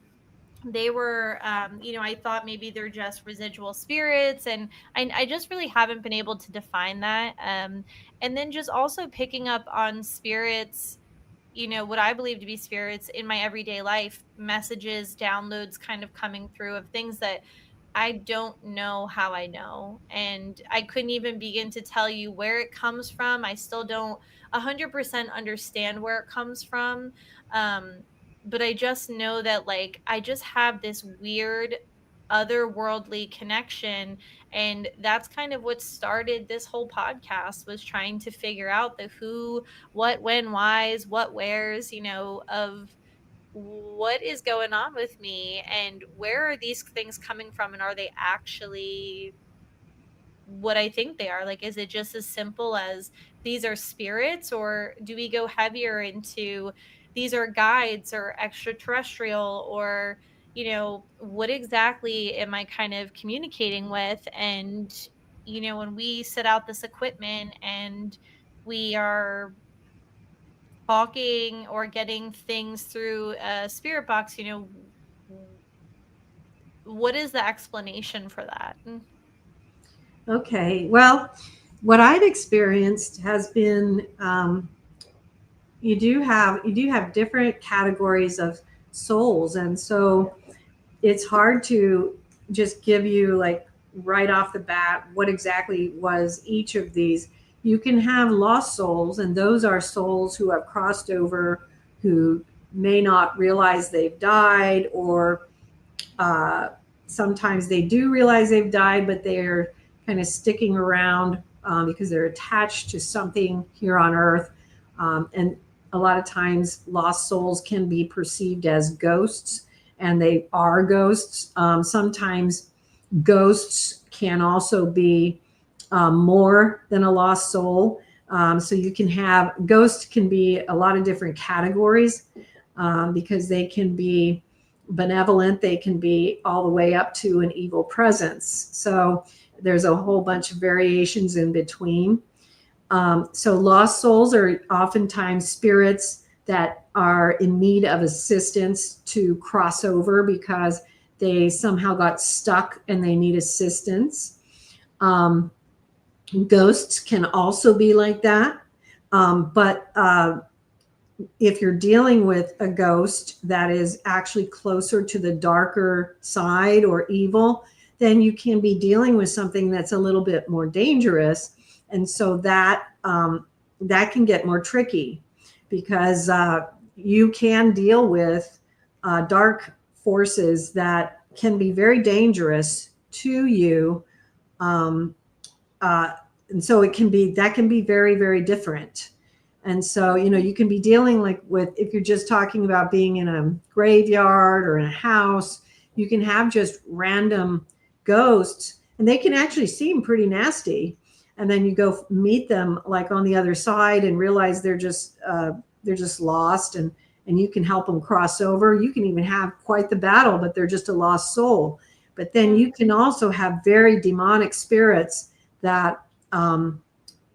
they were, I thought maybe they're just residual spirits, and I just really haven't been able to define that. And then just also picking up on spirits, what I believe to be spirits in my everyday life, messages, downloads kind of coming through of things that I don't know how I know. And I couldn't even begin to tell you where it comes from. I still don't 100% understand where it comes from. But I just know that, like, I just have this weird otherworldly connection, and that's kind of what started this whole podcast, was trying to figure out the who, what, when, whys, what, wheres, of what is going on with me, and where are these things coming from, and are they actually what I think they are? Like, is it just as simple as these are spirits, or do we go heavier into these are guides or extraterrestrial, or what exactly am I kind of communicating with? And when we set out this equipment and we are talking or getting things through a spirit box, what is the explanation for that? Okay. Well, what I've experienced has been you do have different categories of souls, and so it's hard to just give you, like, right off the bat what exactly was each of these. You can have lost souls, and those are souls who have crossed over, who may not realize they've died, or sometimes they do realize they've died, but they're kind of sticking around because they're attached to something here on earth. And a lot of times lost souls can be perceived as ghosts, and they are ghosts. Sometimes ghosts can also be more than a lost soul. So you can have, ghosts can be a lot of different categories because they can be benevolent, they can be all the way up to an evil presence. So there's a whole bunch of variations in between. So lost souls are oftentimes spirits that are in need of assistance to cross over because they somehow got stuck and they need assistance. Ghosts can also be like that. But if you're dealing with a ghost that is actually closer to the darker side or evil, then you can be dealing with something that's a little bit more dangerous. And so that can get more tricky because you can deal with dark forces that can be very dangerous to you. And so that can be very, very different. And so, you can be dealing with, if you're just talking about being in a graveyard or in a house, you can have just random ghosts, and they can actually seem pretty nasty. And then you go meet them like on the other side and realize they're just lost, and you can help them cross over. You can even have quite the battle, but they're just a lost soul. But then you can also have very demonic spirits that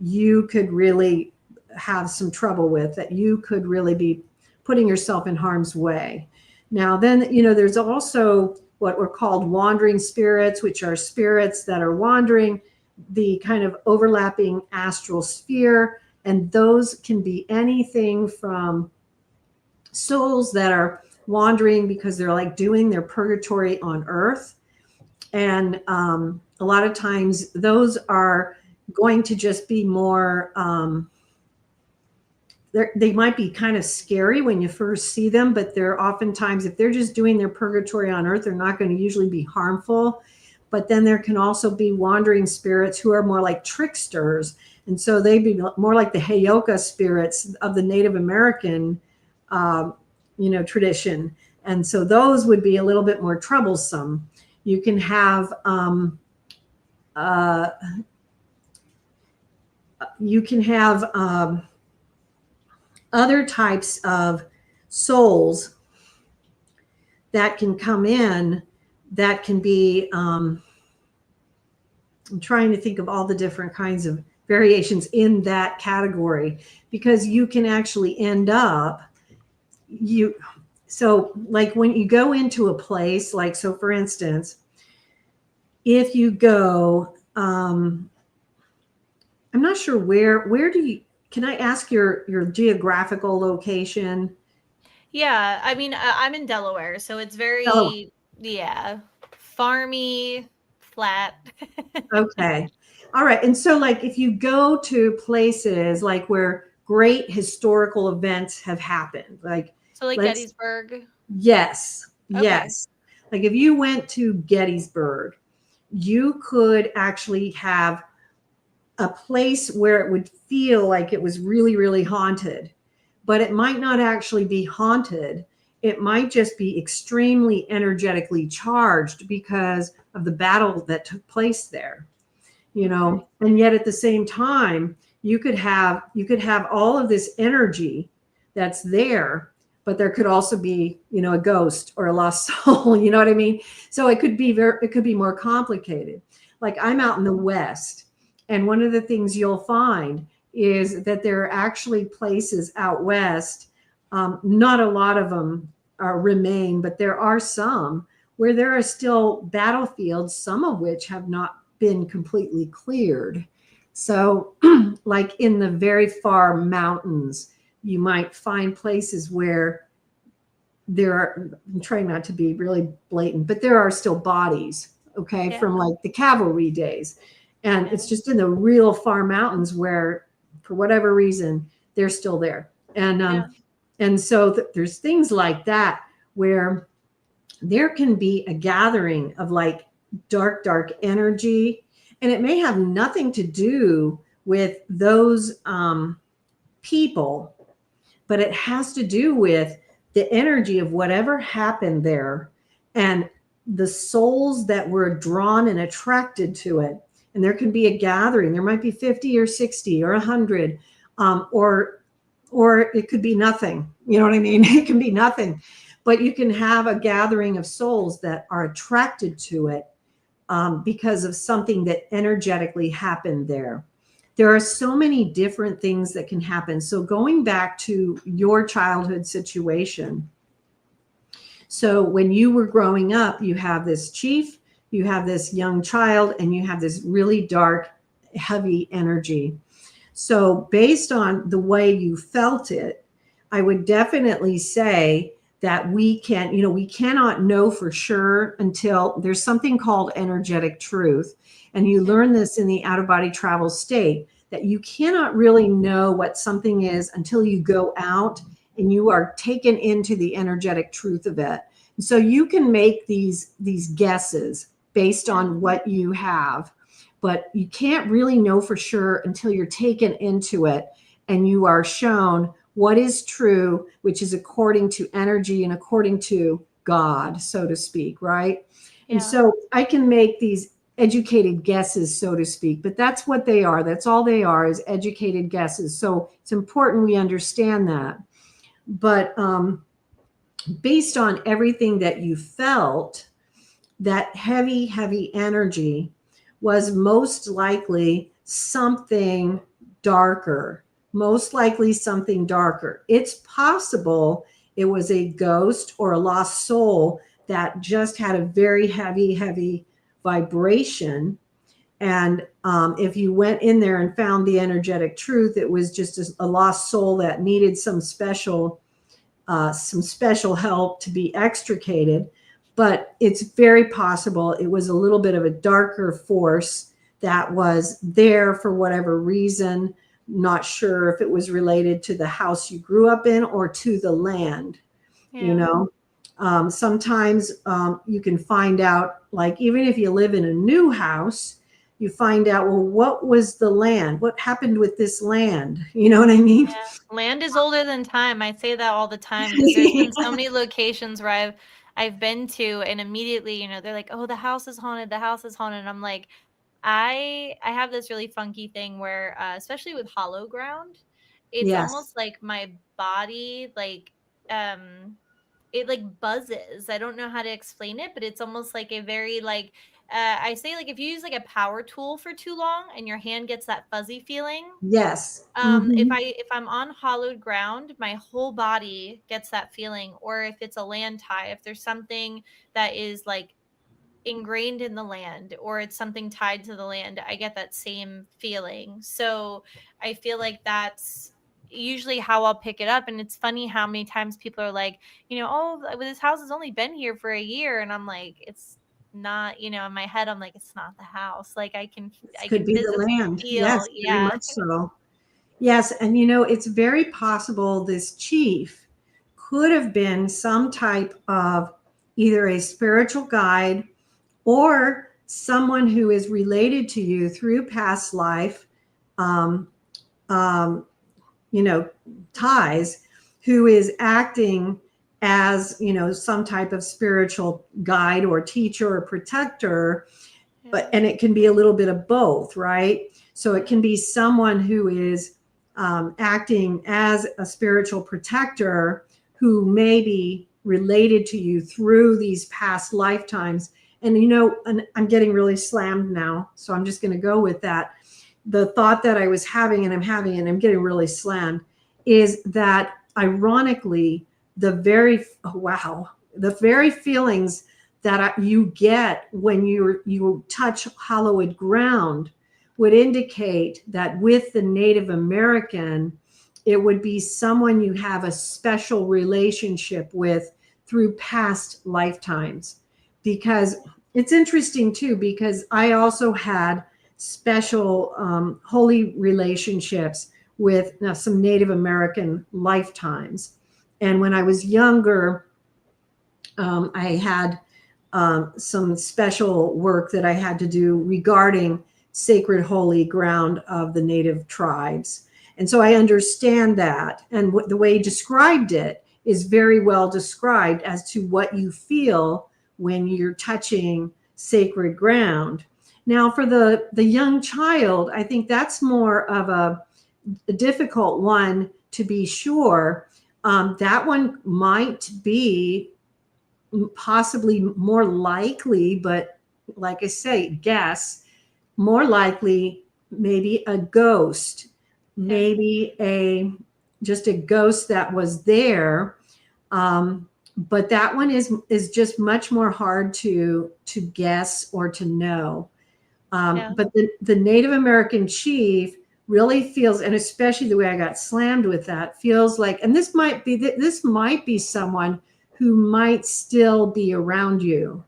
you could really have some trouble with, that you could really be putting yourself in harm's way. Now, then, there's also what were called wandering spirits, which are spirits that are wandering the kind of overlapping astral sphere, And those can be anything from souls that are wandering because they're like doing their purgatory on earth. And a lot of times those are going to just be more, they might be kind of scary when you first see them, but they're oftentimes, if they're just doing their purgatory on earth, they're not going to usually be harmful. But then there can also be wandering spirits who are more like tricksters. And so they'd be more like the Heyoka spirits of the Native American, tradition. And so those would be a little bit more troublesome. You can have, other types of souls that can come in that can be, I'm trying to think of all the different kinds of variations in that category, because you can actually end up, so like when you go into a place, like, so for instance, if you go, I'm not sure where do you, can I ask your geographical location? Yeah, I mean, I'm in Delaware, so it's very, yeah, farmy, flat. Okay. All right. And so like if you go to places like where great historical events have happened, like So like let's, Gettysburg. yes, Okay. yes. Like if you went to Gettysburg, you could actually have a place where it would feel like it was really, really haunted, but it might not actually be haunted. It might just be extremely energetically charged because of the battle that took place there, and yet at the same time, you could have all of this energy that's there, but there could also be, a ghost or a lost soul, you know what I mean? So it could be more complicated. Like I'm out in the West, and one of the things you'll find is that there are actually places out West, not a lot of them remain, but there are some where there are still battlefields, some of which have not been completely cleared. So like in the very far mountains, you might find places where there are, I'm trying not to be really blatant, but there are still bodies, okay, Yeah. from like the cavalry days. And it's just in the real far mountains where, for whatever reason, they're still there. And so there's things like that where there can be a gathering of like dark energy, and it may have nothing to do with those people, but it has to do with the energy of whatever happened there and the souls that were drawn and attracted to it. And there can be a gathering. There might be 50 or 60 or 100, or it could be nothing. You know what I mean? It can be nothing. But you can have a gathering of souls that are attracted to it because of something that energetically happened there. There are so many different things that can happen. So going back to your childhood situation. So when you were growing up, you have this chief, you have this young child, and you have this really dark, heavy energy. So based on the way you felt it, I would definitely say that we cannot know for sure until there's something called energetic truth. And you learn this in the out-of-body travel state, that you cannot really know what something is until you go out and you are taken into the energetic truth of it. And so you can make these guesses based on what you have, but you can't really know for sure until you're taken into it and you are shown what is true, which is according to energy and according to God, so to speak, right? Yeah. And so I can make these educated guesses, so to speak, but that's what they are. That's all they are, is educated guesses. So it's important we understand that. But based on everything that you felt, that heavy energy was most likely something darker. Most likely something darker. It's possible it was a ghost or a lost soul that just had a very heavy vibration And if you went in there and found the energetic truth, it was just a lost soul that needed some special help to be extricated. But it's very possible it was a little bit of a darker force that was there for whatever reason. Not sure if it was related to the house you grew up in or to the land. You know, sometimes you can find out, like, even if you live in a new house, you find out, well, what was the land? What happened with this land? You know what I mean? Land is older than time. I say that all the time because there's been so many locations where I've been to, and immediately, you know, they're like, "Oh, the house is haunted. The house is haunted." And I'm like, I have this really funky thing where, especially with hollow ground, it's Yes. almost like my body, like, um, it like buzzes. I don't know how to explain it, but it's almost like a very like, I say, like, if you use like a power tool for too long and your hand gets that fuzzy feeling, Yes. Hmm. if I'm on hollowed ground, my whole body gets that feeling. Or if it's a land tie, if there's something that is like ingrained in the land or it's something tied to the land, I get that same feeling. So I feel like that's usually how I'll pick it up. And it's funny how many times people are like, you know, "Oh, this house has only been here for a year." And I'm like, it's not, you know, in my head, I'm like, it's not the house. Like This I could can be the physically land. feel. Yes, very Yeah. much so. Yes. And, you know, it's very possible this chief could have been some type of either a spiritual guide or someone who is related to you through past life, um, um, you know, ties, who is acting as, you know, some type of spiritual guide or teacher or protector. Yeah. But and it can be a little bit of both, right? So it can be someone who is acting as a spiritual protector who may be related to you through these past lifetimes. And, you know, and I'm getting really slammed now, so I'm just going to go with that. The thought that I was having, and I'm having, and I'm getting really slammed, is that ironically, the very, oh, wow, the very feelings that you get when you touch hallowed ground would indicate that with the Native American, it would be someone you have a special relationship with through past lifetimes. Because it's interesting too, because I also had special holy relationships with some Native American lifetimes. And when I was younger, I had some special work that I had to do regarding sacred holy ground of the native tribes. And so I understand that. And the way he described it is very well described as to what you feel when you're touching sacred ground. Now, for the young child, I think that's more of a difficult one to be sure. That one might be possibly more likely, but like I say, guess, more likely maybe a ghost, Yeah. maybe a just a ghost that was there. But that one is just much more hard to guess or to know. Yeah. But the Native American chief really feels, and especially the way I got slammed with that, feels like, and this might be someone who might still be around you.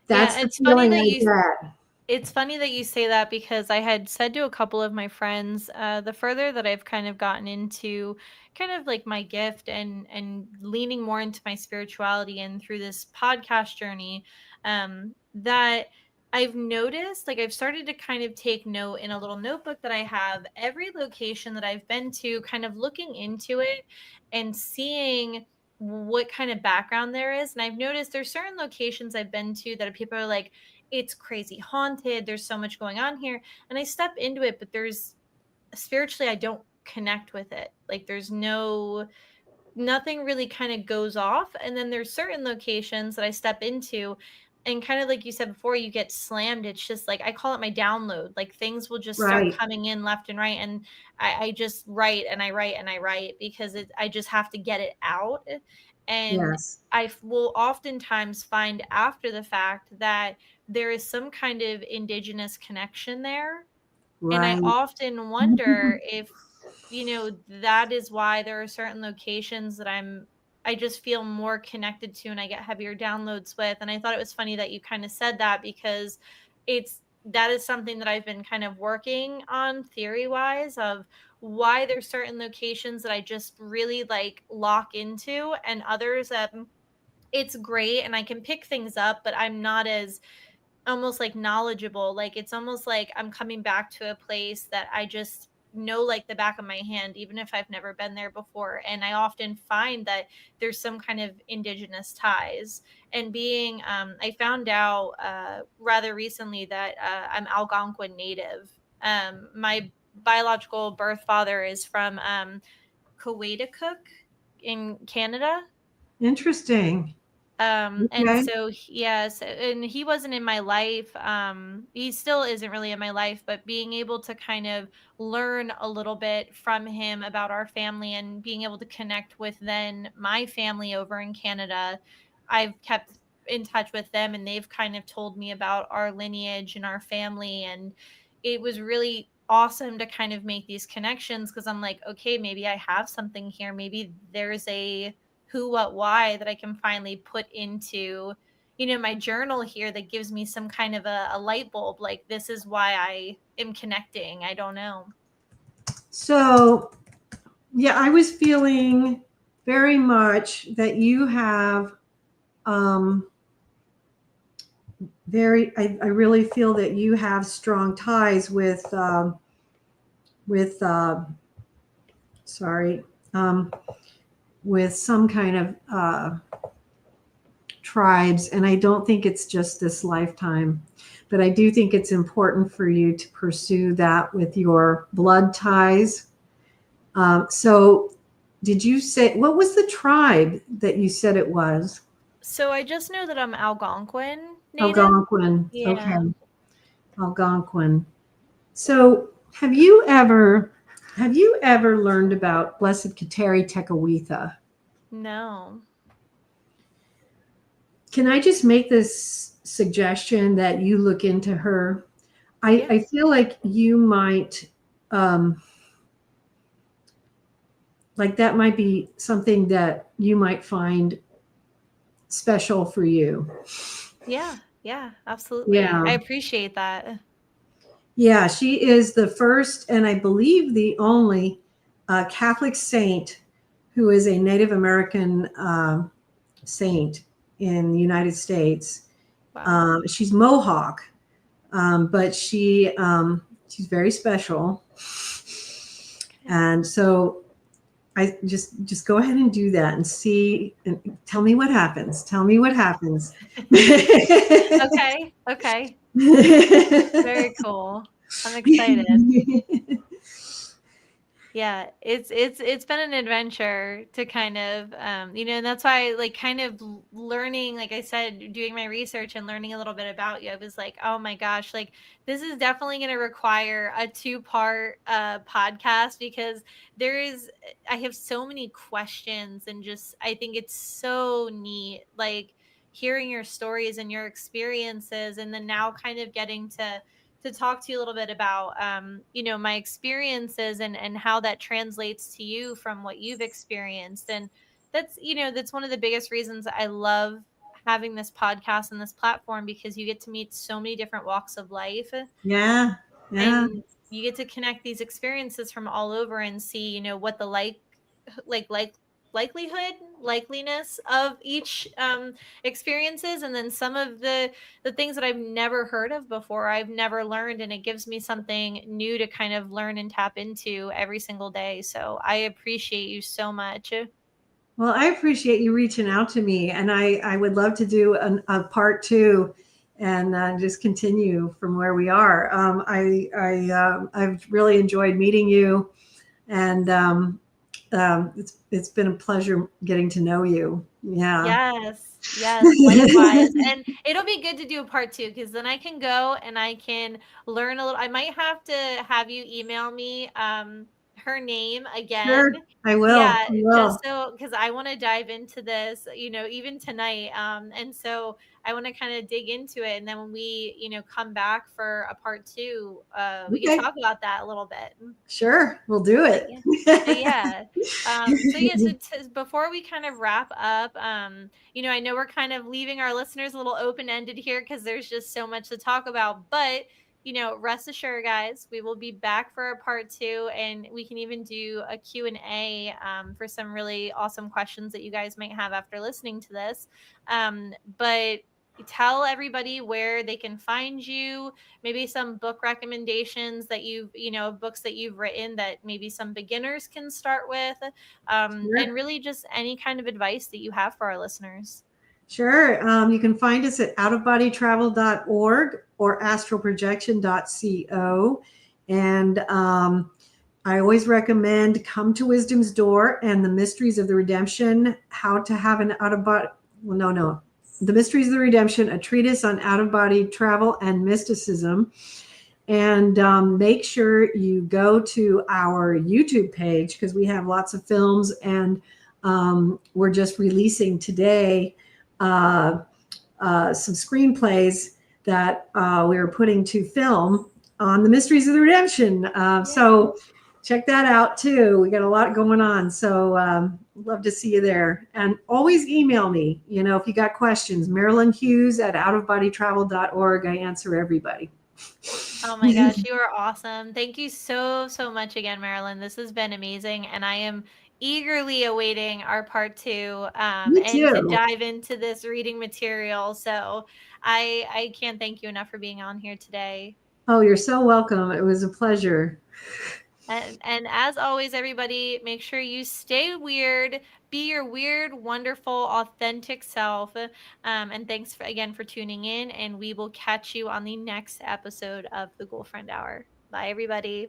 Yeah, That's the feeling I get. it's funny that you say that because I had said to a couple of my friends, the further that I've kind of gotten into kind of like my gift and leaning more into my spirituality and through this podcast journey, that I've noticed, like, I've started to kind of take note in a little notebook that I have every location that I've been to, kind of looking into it and seeing what kind of background there is. And I've noticed there's certain locations I've been to that people are like, it's crazy haunted. There's so much going on here. And I step into it, but there's spiritually, I don't connect with it. Like there's nothing really kind of goes off. And then there's certain locations that I step into and kind of like you said before, you get slammed. It's just like, I call it my download. Like things will just start Right. coming in left and right. And I just write and I write and I write because I just have to get it out. And Yes. will oftentimes find after the fact that there is some kind of indigenous connection there. And I Right. often wonder if, that is why there are certain locations that I just feel more connected to and I get heavier downloads with. And I thought it was funny that you kind of said that, because that is something that I've been kind of working on theory wise, of why there's certain locations that I just really like lock into, and others that it's great and I can pick things up, but I'm not as almost like knowledgeable. Like it's almost like I'm coming back to a place that I just know like the back of my hand, even if I've never been there before. And I often find that there's some kind of indigenous ties. And I found out rather recently that I'm Algonquin native. My biological birth father is from Coaticook in Canada. Interesting. And Okay. so yes, and he wasn't in my life. He still isn't really in my life, but being able to kind of learn a little bit from him about our family and being able to connect with then my family over in Canada, I've kept in touch with them and they've kind of told me about our lineage and our family. And it was really awesome to kind of make these connections, because I'm like, okay, maybe I have something here. Maybe there's a who, what, why that I can finally put into, my journal here that gives me some kind of a light bulb. Like, this is why I am connecting. I don't know. So, yeah, I was feeling very much that you have I really feel that you have strong ties with sorry, with some kind of tribes. And I don't think it's just this lifetime, but I do think it's important for you to pursue that with your blood ties. So did you say, what was the tribe that you said it was? So I just know that I'm Algonquin native. Algonquin. Okay. Yeah. Algonquin. So have you ever learned about Blessed Kateri Tekakwitha? No. Can I just make this suggestion that you look into her? I, Yeah. I feel like you might, like that might be something that you might find special for you. Yeah. Yeah. Absolutely. I Yeah. appreciate that. Yeah. She is the first and I believe the only Catholic saint who is a Native American saint in the United States. Wow. She's Mohawk, but she's very special. Okay. And so I just go ahead and do that and see and tell me what happens. Tell me what happens. Okay. Okay. Very cool. I'm excited. Yeah, it's been an adventure to kind of and that's why like kind of learning, like I said, doing my research and learning a little bit about you. I was like, oh my gosh, like this is definitely going to require a two-part podcast, because I have so many questions, and just I think it's so neat, like hearing your stories and your experiences, and then now kind of getting to talk to you a little bit about my experiences and how that translates to you from what you've experienced. And that's one of the biggest reasons I love having this podcast and this platform, because you get to meet so many different walks of life, Yeah. Yeah. and you get to connect these experiences from all over and see what the like likelihood likeliness of each experiences, and then some of the things that I've never heard of before, I've never learned, and it gives me something new to kind of learn and tap into every single day. So I appreciate you so much. Well, I appreciate you reaching out to me, and I would love to do a part two and just continue from where we are. I've really enjoyed meeting you, and it's been a pleasure getting to know you. Yeah. Yes, likewise. And it'll be good to do a part two, because then I can go and I can learn a little. I might have to have you email me her name Sure, again. I will. Yeah, I will. just so because I want to dive into this, even tonight. And so I want to kind of dig into it. And then when we, come back for a part two, we can Okay, talk about that a little bit. sure, we'll do But it. yeah. But yeah. Before we kind of wrap up, I know we're kind of leaving our listeners a little open-ended here because there's just so much to talk about, but rest assured, guys, we will be back for a part two, and we can even do a Q&A for some really awesome questions that you guys might have after listening to this. But tell everybody where they can find you, maybe some book recommendations that books that you've written that maybe some beginners can start with, and Sure. really just any kind of advice that you have for our listeners. Sure. You can find us at outofbodytravel.org or astralprojection.co. And I always recommend Come to Wisdom's Door and the Mysteries of the Redemption, How to Have an Out of Body. Well, no. The Mysteries of the Redemption, a treatise on out of body travel and mysticism. And make sure you go to our YouTube page because we have lots of films, and we're just releasing today some screenplays that we are putting to film on the Mysteries of the Redemption. So check that out too. We got a lot going on. So love to see you there. And always email me, if you got questions. Marilynn Hughes at outofbodytravel.org. I answer everybody. Oh my gosh, you are awesome. Thank you so, so much again, Marilynn. This has been amazing. And I am eagerly awaiting our part two, Me and to too. dive into this reading material. So I can't thank you enough for being on here today. Oh, you're so welcome. It was a pleasure. And as always, everybody, make sure you stay weird, be your weird, wonderful, authentic self. And thanks again for tuning in. And we will catch you on the next episode of the Ghoul Friend Hour. Bye, everybody.